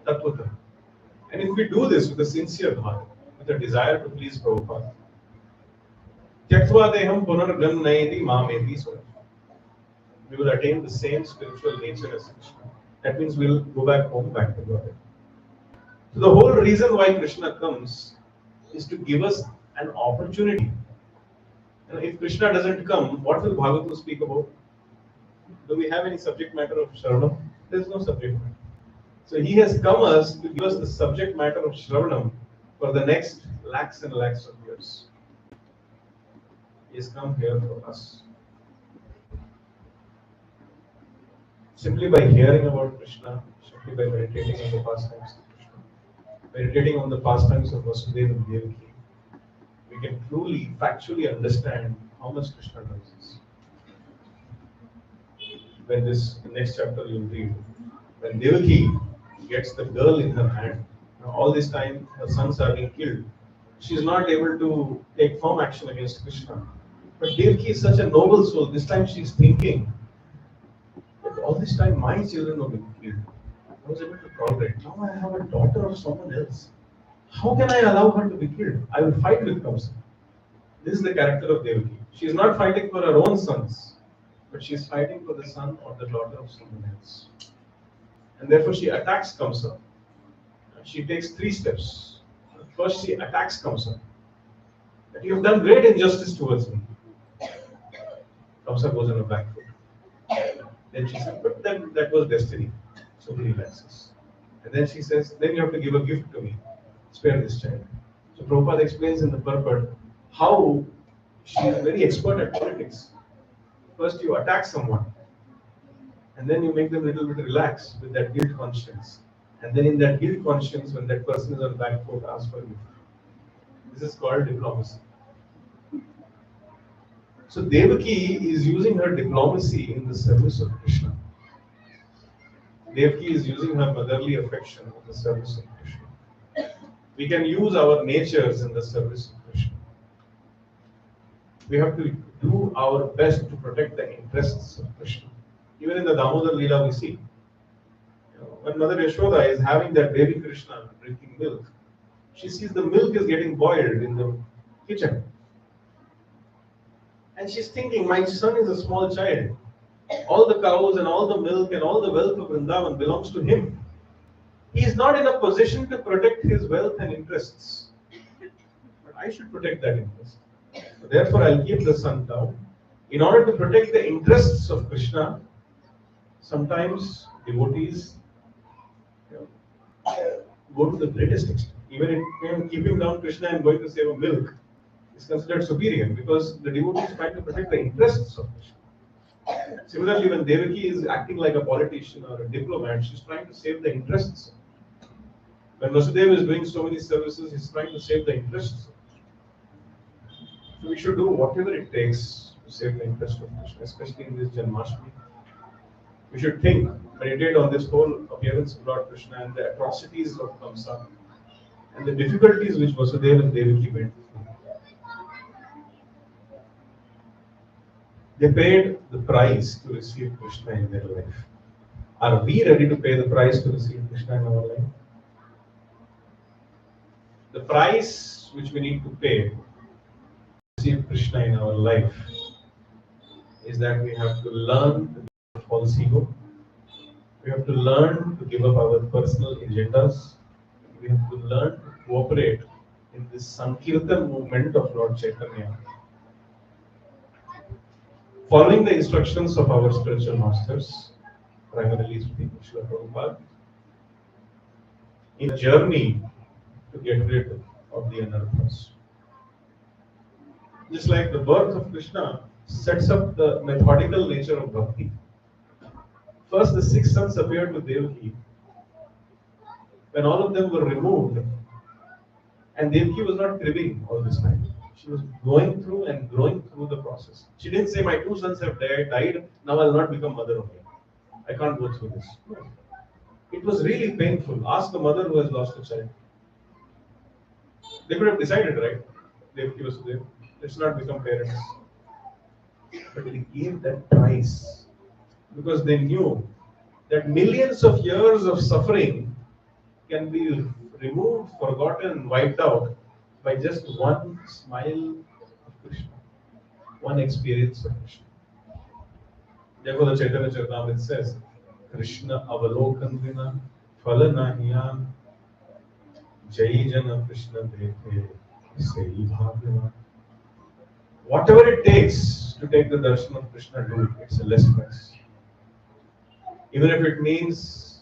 Tattvataha. And if we do this with a sincere heart, with a desire to please Prabhupada, tyaktva deham punarjanmanai mameti sura. We will attain the same spiritual nature as Krishna. That means we will go back home, back to God. So the whole reason why Krishna comes is to give us an opportunity. And if Krishna doesn't come, what will Bhagavatam speak about? Do we have any subject matter of Shravanam? There is no subject matter. So he has come us to give us the subject matter of Shravanam for the next lakhs and lakhs of years. He has come here for us. Simply by hearing about Krishna, simply by meditating on the pastimes of Krishna, meditating on the pastimes of Vasudeva and Devaki, we can truly, factually understand how much Krishna loves us. When this next chapter you read, when Devaki gets the girl in her hand, all this time her sons are being killed. She is not able to take firm action against Krishna. But Devaki is such a noble soul. This time she is thinking that all this time my children are being killed. I was able to tolerate. Now I have a daughter of someone else. How can I allow her to be killed? I will fight with Kamsa. This is the character of Devaki. She is not fighting for her own sons, but she is fighting for the son or the daughter of someone else. And therefore she attacks Kamsa. She takes 3 steps. First she attacks Kamsa. That you have done great injustice towards me. Kamsa goes on a back foot. Then she says, but then that was destiny. So he relaxes. And then she says, then you have to give a gift to me. Spare this child. So Prabhupada explains in the purport how she is very expert at politics. First you attack someone, and then you make them a little bit relax with that guilt conscience. And then in that guilt conscience, when that person is on back foot, ask for you. This is called diplomacy. So Devaki is using her diplomacy in the service of Krishna. Devaki is using her motherly affection in the service of Krishna. We can use our natures in the service of Krishna. We have to do our best to protect the interests of Krishna. Even in the Damodar Leela we see, when Mother Yashoda is having that baby Krishna drinking milk, she sees the milk is getting boiled in the kitchen. And she's thinking, my son is a small child. All the cows and all the milk and all the wealth of Vrindavan belongs to him. He is not in a position to protect his wealth and interests. But I should protect that interest. So therefore, I'll keep the son down. In order to protect the interests of Krishna, sometimes devotees go to the greatest extent. Even in keeping down Krishna and going to save a milk is considered superior because the devotee is trying to protect the interests of Krishna. Similarly, when Devaki is acting like a politician or a diplomat, she's trying to save the interests. When Vasudeva is doing so many services, he's trying to save the interests. So we should do whatever it takes to save the interest of Krishna, especially in this Janmashtami. We should think, meditate on this whole appearance of Lord Krishna and the atrocities of Kamsa and the difficulties which Vasudeva and Devaki went through. They paid the price to receive Krishna in their life. Are we ready to pay the price to receive Krishna in our life? The price which we need to pay to receive Krishna in our life is that we have to learn to give up false ego. We have to learn to give up our personal agendas. We have to learn to cooperate in this Sankirtan movement of Lord Chaitanya. Following the instructions of our spiritual masters, primarily speaking Srila Prabhupada, in a journey to get rid of the anarthas. Just like the birth of Krishna sets up the methodical nature of bhakti. First, the 6 sons appeared to Devaki. When all of them were removed, and Devaki was not cribbing all this time. She was going through and growing through the process. She didn't say, my 2 sons have died, now I'll not become mother only. I can't go through this. It was really painful. Ask the mother who has lost a child. They could have decided, right? Devaki Vasudeva, let's not become parents. But they gave that price because they knew that millions of years of suffering can be removed, forgotten, wiped out by just one smile of Krishna, one experience of Krishna. Therefore, the Chaitanya Charitamrita says, Krishna avalokan vina phala nahiyan jai jana Krishna dekhe sei bhagyavan. Whatever it takes to take the darshan of Krishna, do it. It's a less price. Even if it means,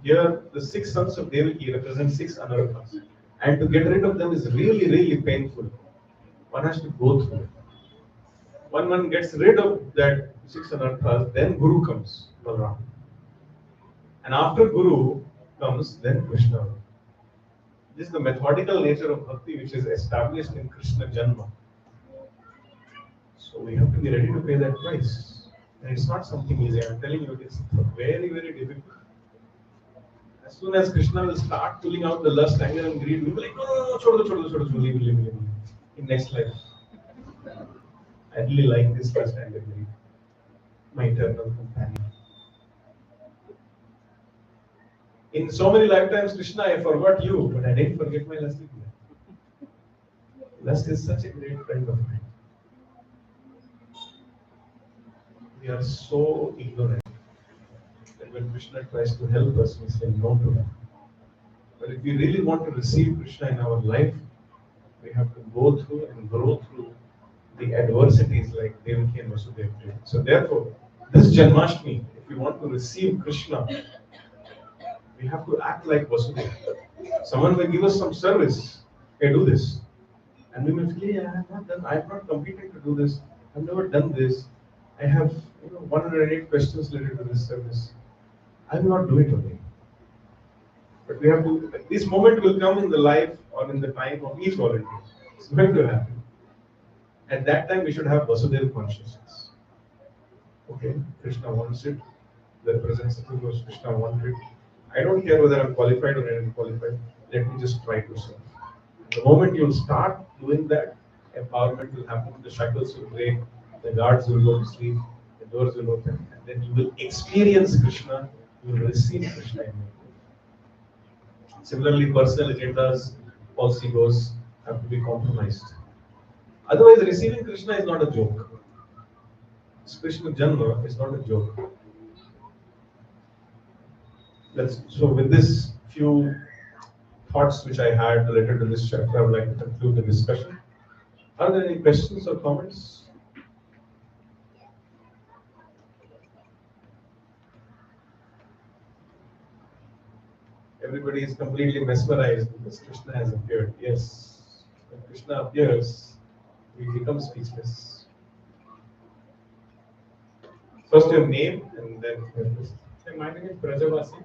here the 6 sons of Devaki represent 6 anarthas. And to get rid of them is really, really painful. One has to go through it. When one gets rid of that 6 anarthas, then Guru comes, Balaram. And after Guru comes, then Krishna. This is the methodical nature of bhakti which is established in Krishna Janma. So we have to be ready to pay that price. And it's not something easy. I'm telling you, it's very, very difficult. As soon as Krishna will start pulling out the lust, anger, and greed, we'll be like, no, leave. In next life. I really like this lust, anger, greed. My eternal companion. In so many lifetimes, Krishna, I forgot you, but I didn't forget my lust. Lust is such a great friend of mine. We are so ignorant that when Krishna tries to help us, we say no to him. But if we really want to receive Krishna in our life, we have to go through and grow through the adversities like Devaki and Vasudeva did. So therefore, this Janmashtami, if we want to receive Krishna, we have to act like Vasudeva. Someone will give us some service. Hey, do this. And we will feel, yeah, I have not completed to do this. I've never done this. I have 108 questions related to this service. I will not do it today. But we have to, this moment will come in the life or in the time of each volunteer. It's going to happen. At that time, we should have Vasudeva consciousness. Okay, Krishna wants it. The representative of Krishna wants it. I don't care whether I'm qualified or unqualified. Let me just try to serve. The moment you start doing that, empowerment will happen, the shackles will break, the guards will go to sleep, the doors will open, and then you will experience Krishna, you will receive Krishna in you. Similarly, personal agendas, policy goals have to be compromised. Otherwise, receiving Krishna is not a joke. Krishna Janma is not a joke. So with this few thoughts which I had related to this chapter, I would like to conclude the discussion. Are there any questions or comments? Everybody is completely mesmerized because Krishna has appeared. Yes, when Krishna appears, we become speechless. First your name and then my name is Brajavasi.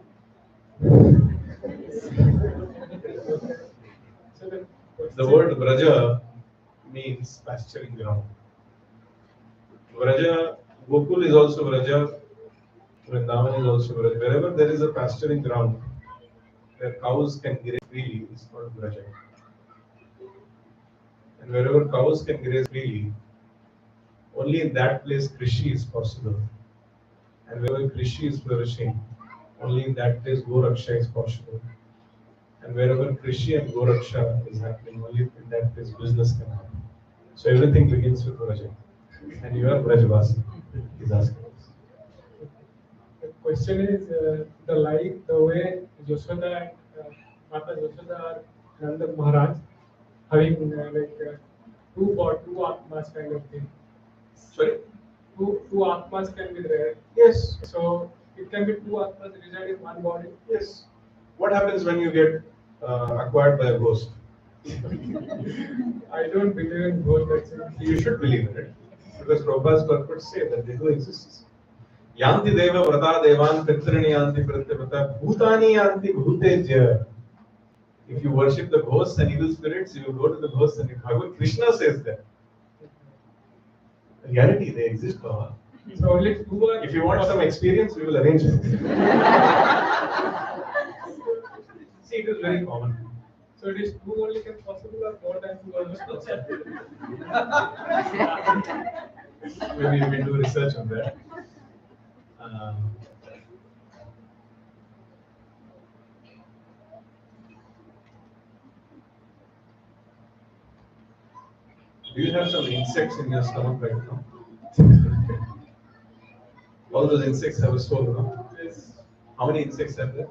The word Braja means pasturing ground. Braja, Gokul is also Braja, Vrindavan is also Braja. Wherever there is a pasturing ground, where cows can graze freely, is called Braja. And wherever cows can graze freely, only in that place Krishi is possible. And wherever Krishi is flourishing, only in that place Goraksha is possible. And wherever Krishi and Goraksha is happening, only in that place business can happen. So everything begins with Braja. And you are Brajavasi, he's asking us. The question is the way Yashoda and Mata Yashoda are Nanda Maharaj having two Atmas kind of thing. Sorry? Two Atmas can be there. Yes. So it can be two Atmas reside in one body. Yes. What happens when you get acquired by a ghost? I don't believe in ghosts actually. You should believe in it. Because Prabhupada's purpose say that they do exist. Yanti deva vrata devan pitrini yanti pratyavata bhutani yanti bhuteja. If you worship the ghosts and evil spirits, you will go to the ghosts and Bhagavad Krishna says that. In reality, they exist, Baba. So only two are. If you want some experience, we will arrange it. See, it is very common. So it is two only can possible or more than two also? Maybe we will do research on that. Do you have some insects in your stomach right now? All those insects have a soul, no? Yes. How many insects are there?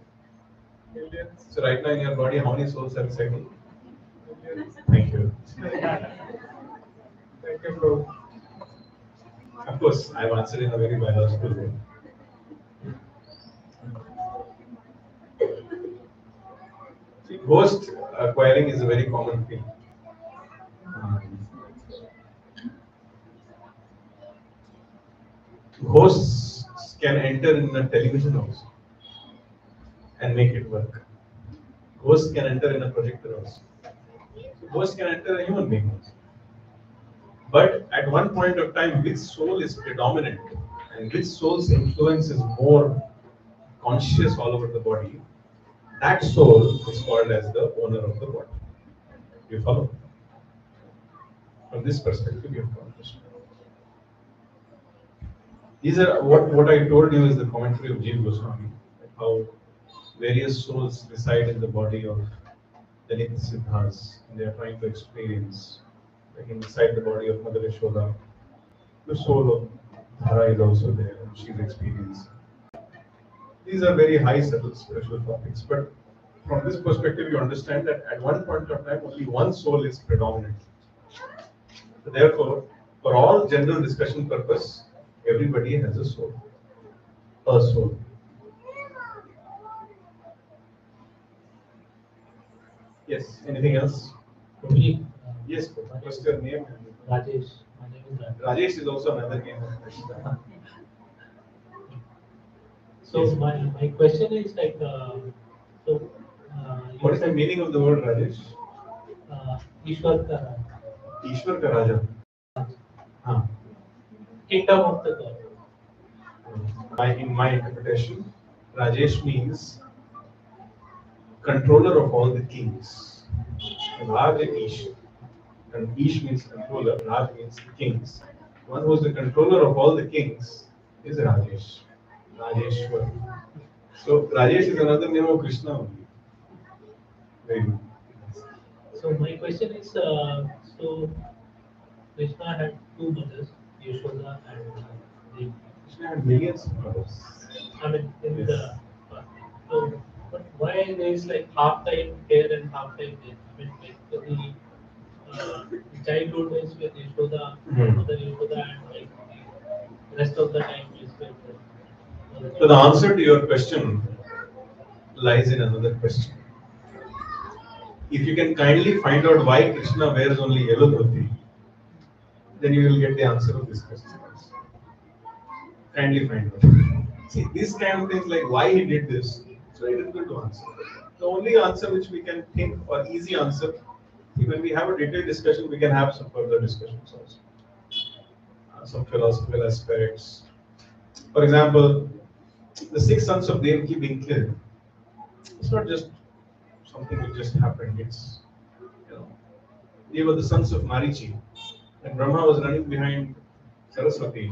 Millions. So right now in your body, how many souls are residing? Millions. Thank you. Thank you, bro. Of course, I've answered in a very biological way. See, ghost acquiring is a very common thing. Ghosts can enter in a television also and make it work. Ghost can enter in a projector also. So ghost can enter a human being also. But at one point of time, which soul is predominant and which soul's influence is more conscious all over the body, that soul is called as the owner of the body. You follow? From this perspective, you have to understand. These are what I told you is the commentary of Jiva Goswami, how various souls reside in the body of the Nitya Siddhas, and they are trying to experience, like inside the body of Mother Yashoda, the soul of Dhara is also there, and she's experiencing. These are very high subtle spiritual topics, but from this perspective, you understand that at one point of time, only one soul is predominant. So therefore, for all general discussion purpose, everybody has a soul. A soul. Yes. Anything else? Prabhuji, Yes. What's your name? Rajesh. My name is Rajesh. Rajesh is also another name of Krishna. So Yes. my question is like, you What is the said, meaning of the word Rajesh? Ishwar ka Ishwar ka Raja. Huh. kingdom of the God. In my interpretation, Rajesh means controller of all the kings. Raj and Ish. And Ish means controller, Raj means kings. One who is the controller of all the kings is Rajesh. Rajeshwar. So Rajesh is another name of Krishna only. Very good. So my question is, so Krishna had two mothers, Yashoda and Devi. Krishna had millions of brothers. I mean, in Yes. the so, but why there is like half time here and half time there? I mean, like the childhood is with Yashoda, mother Yashoda, and like the rest of the time is with the So the answer to your question lies in another question. If you can kindly find out why Krishna wears only yellow dhoti, then you will get the answer of this question. Kindly find out. See, these kind of things like why he did this, it's very difficult to answer. The only answer which we can think or easy answer, when we have a detailed discussion, we can have some further discussions also. Some philosophical aspects. For example, the 6 sons of Devaki being killed. It's not just something which just happened. It's, they were the sons of Marichi. And Brahma was running behind Saraswati.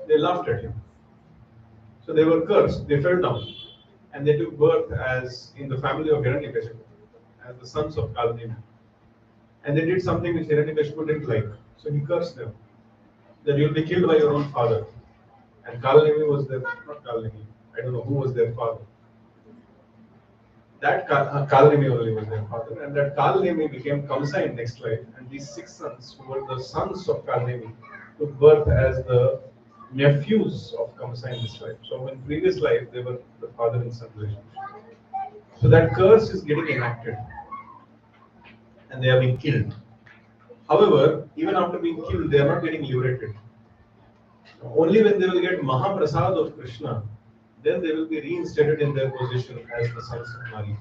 They laughed at him. So they were cursed. They fell down. And they took birth as in the family of Hiranyakashipu, as the sons of Kalnemi. And they did something which Hiranyakashipu didn't like. So he cursed them. That you'll be killed by your own father. And Kalnemi was their, not Kalnemi, I don't know who was their father. That Kalnemi only was their father, and that Kalnemi became Kamsa in next life, and these 6 sons, who were the sons of Kalnemi, took birth as the nephews of Kamsa in this life. So in previous life, they were the father and son relationship. So that curse is getting enacted, and they are being killed. However, even after being killed, they are not getting liberated. Only when they will get Mahaprasad of Krishna, then they will be reinstated in their position as the sons of Marichi.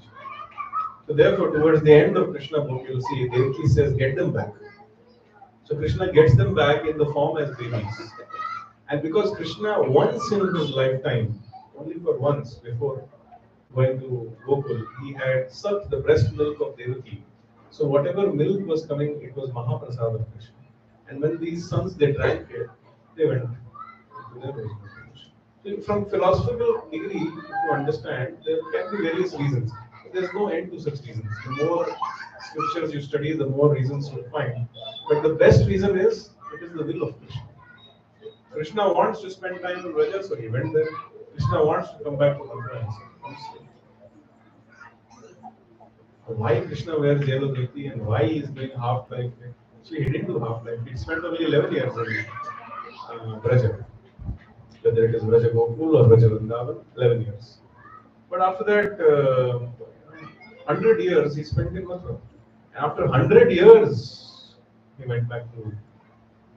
So therefore, towards the end of Krishna book, you will see Devaki says, get them back. So Krishna gets them back in the form as babies. And because Krishna once in his lifetime, only for once before going to Gokul, he had sucked the breast milk of Devaki. So whatever milk was coming, it was Mahaprasad of Krishna. And when these sons, they drank it, they went to their original position. So from philosophical degree, if you understand, there can be various reasons. There is no end to such reasons. The more scriptures you study, the more reasons you find. But the best reason is, it is the will of Krishna. Krishna wants to spend time in Vraja, so he went there. Krishna wants to come back to Mathura, so he comes here. Why Krishna wears yellow dhoti and why he is doing half life? Actually, he didn't do half life. He spent only 11 years in Vraja. Whether it is Vraja Gokul or Vraja Vrindavan, 11 years. But after that, 100 years he spent in Mathura. And after 100 years, he went back to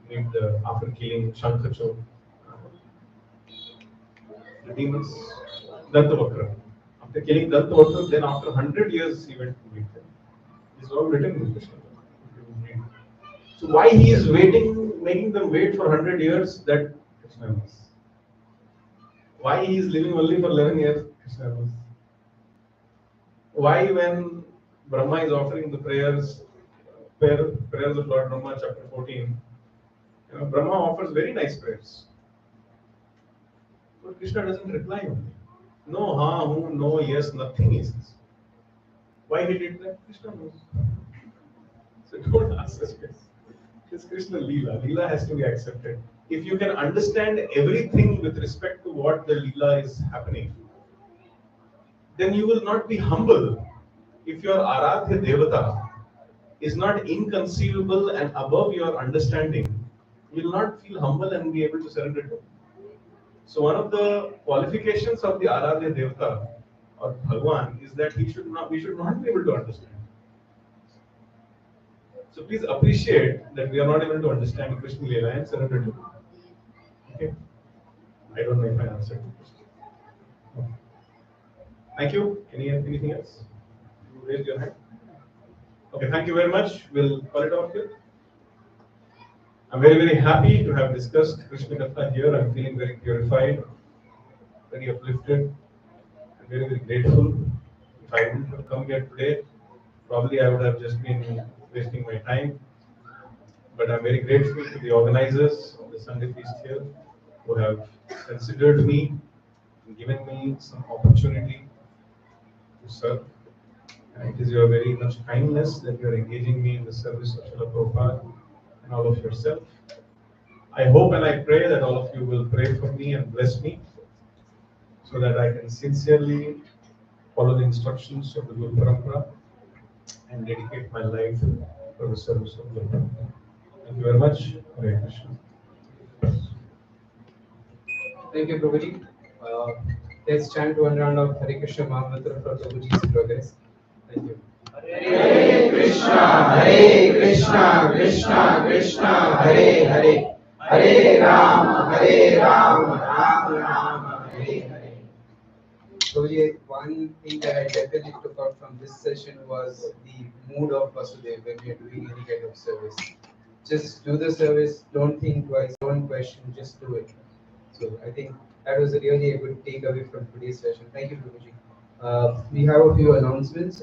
meet after killing Shankhacho, the demons, Dantavakra. after killing Dantavatra, then after 100 years he went to meet them. This is all written in Krishna. So why he is waiting, making them wait for 100 years, that Krishna knows. Why he is living only for 11 years, Krishna knows. Why when Brahma is offering the prayers of Lord Brahma, chapter 14, Brahma offers very nice prayers. But Krishna doesn't reply only. No, ha, hu, no, yes, nothing is. Why he did that? Krishna knows. So don't ask such questions. It's Krishna Leela. Leela has to be accepted. If you can understand everything with respect to what the Leela is happening, then you will not be humble. If your Aradhya Devata is not inconceivable and above your understanding, you will not feel humble and be able to surrender to him. So one of the qualifications of the Aradhya Devata or Bhagwan is that we should not be able to understand. So please appreciate that we are not able to understand Krishna Leela and surrender to him. Okay? I don't know if I answered the question. Okay. Thank you. Anything else? You raised your hand. Okay, thank you very much. We'll call it off here. I'm very, very happy to have discussed Krishna Katha here. I'm feeling very purified, very uplifted, and very, very grateful. If I wouldn't have come here today, probably I would have just been wasting my time. But I'm very grateful to the organizers of the Sunday Feast here who have considered me and given me some opportunity to serve. And it is your very much kindness that you are engaging me in the service of Srila Prabhupada and all of yourself. I hope and I pray that all of you will pray for me and bless me so that I can sincerely follow the instructions of the Guru Parampara and dedicate my life for the service of the Lord. Thank you very much. Hare Krishna. Thank you, Prabhuji. Let's chant one round of Hare Krishna Mahamantra for Prabhuji's progress. Thank you. Hare Krishna, Krishna Krishna, Hare Hare, Hare Ram, Ram Ram, Hare Hare. Prabhuji, one thing that I definitely took out from this session was the mood of Vasudev when we are doing any kind of service. Just do the service, don't think twice, don't question, just do it. So I think that was really a good takeaway from today's session. Thank you, Prabhuji. We have a few announcements.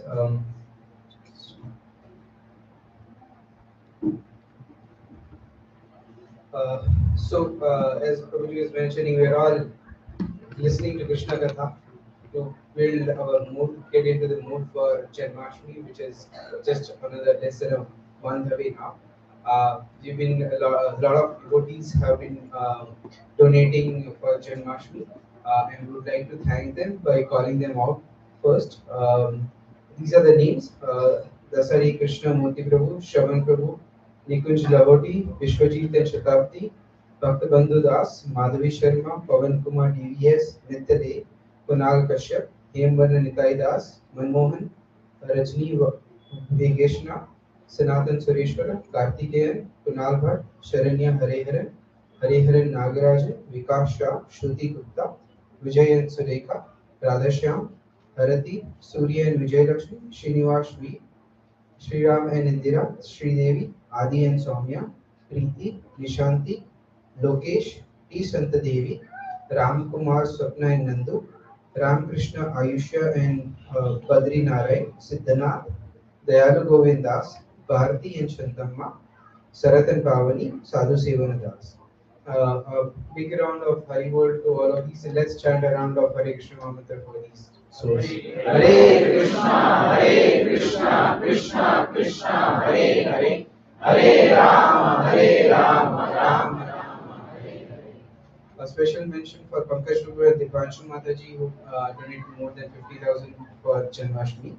As Prabhuji was mentioning, we are all listening to Krishna Katha to build our mood, get into the mood for Janmashtami, which is just another less than a month away now. We've been a lot of devotees have been donating for Janmashtami, and we would like to thank them by calling them out first. These are the names: Dasari Krishna Murti Prabhu, Shravan Prabhu, Nikunj Lavoti, Vishwajit and Shatabdi, Bhakta Bandhu Das, Madhavi Sharma, Pavan Kumar DVS, Nitya De, Kunal Kashyap, Hemvarna Nitai Das, Manmohan, Rajni Vegeshna, Sanatan Sureshwara, Kartikeyan, Kunal Bhatt, Sharanya Hariharan, Hariharan Nagarajan, Vikas Shah, Shruti Gupta, Vijay and Surekha, Radhashyam, Harati, Surya and Vijay Lakshmi, Srinivas V, Sriram and Indira, Sridevi, Adi and Soumya, Preeti, Nishanti, Lokesh, T. Santadevi, Ram Kumar, Swapna and Nandu, Ram Krishna, Ayushya and Badri Narayan, Siddhanath, Dayalu Govindas, Bharati and Shantamma, Sarat and Pavani, Sadhu Sevanadas. A big round of Hari Bol to all of these. Let's chant a round of Hare Krishna Mahamantra for these. So, Hare Krishna, Krishna Krishna, Hare Hare, Hare Ram, Ram Ram, Hare Hare. a special mention for Pankaj Prabhu and Dipanshu Mataji who donated more than 50,000 for Janmashtami.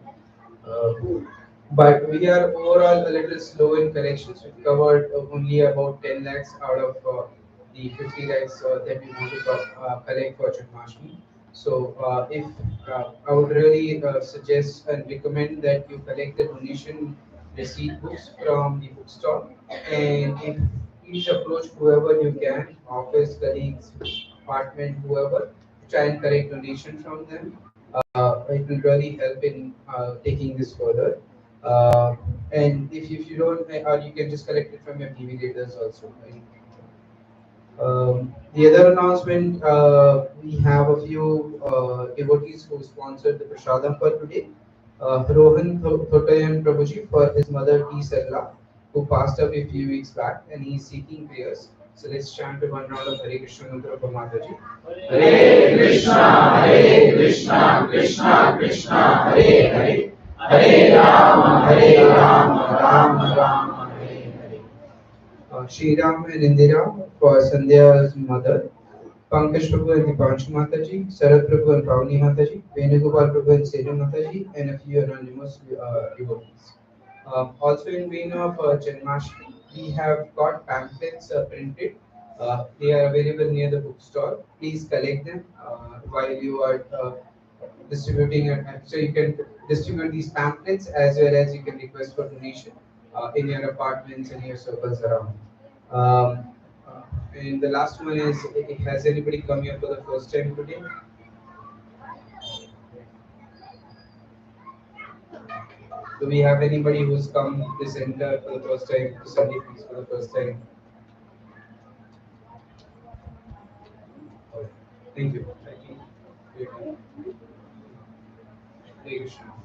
But we are overall a little slow in collections. We've covered only about 10 lakhs out of the 50 lakhs that we want to collect for Janmashtami. So, if I would really suggest and recommend that you collect the donation receipt books from the bookstore, and if please approach whoever you can, office colleagues, apartment, whoever, try and collect donation from them. it will really help in taking this further. Uh, and if you don't, or you can just collect it from your TV leaders also. Right? The other announcement, we have a few devotees who sponsored the Prashadam for today. Rohan Thotayan Prabhuji for his mother T. Sarla, who passed away a few weeks back, and he is seeking prayers. So let's chant one round of Hare Krishna Mantra for Mataji. Hare Krishna, Hare Krishna, Krishna Krishna, Hare Hare, Hare Rama, Rama Rama, Hare Hare. Shri Ram and Indira for Sandhya's mother. Pankaj Prabhu and Dipanshu Mataji, Sarat Prabhu and Pavani Mataji, Venugopal Prabhu and Senu Mataji, and a few anonymous devotees. Also in vein of Janmashtami, we have got pamphlets printed. They are available near the bookstore. Please collect them while you are distributing it. So you can distribute these pamphlets as well as you can request for donation in your apartments and your circles around. Um, uh, and the last one is, has anybody come here for the first time today? Do we have anybody who's come this center for the first time, to Sunday Feast for the first time? Okay. Thank you. Thank you. Hare Krishna.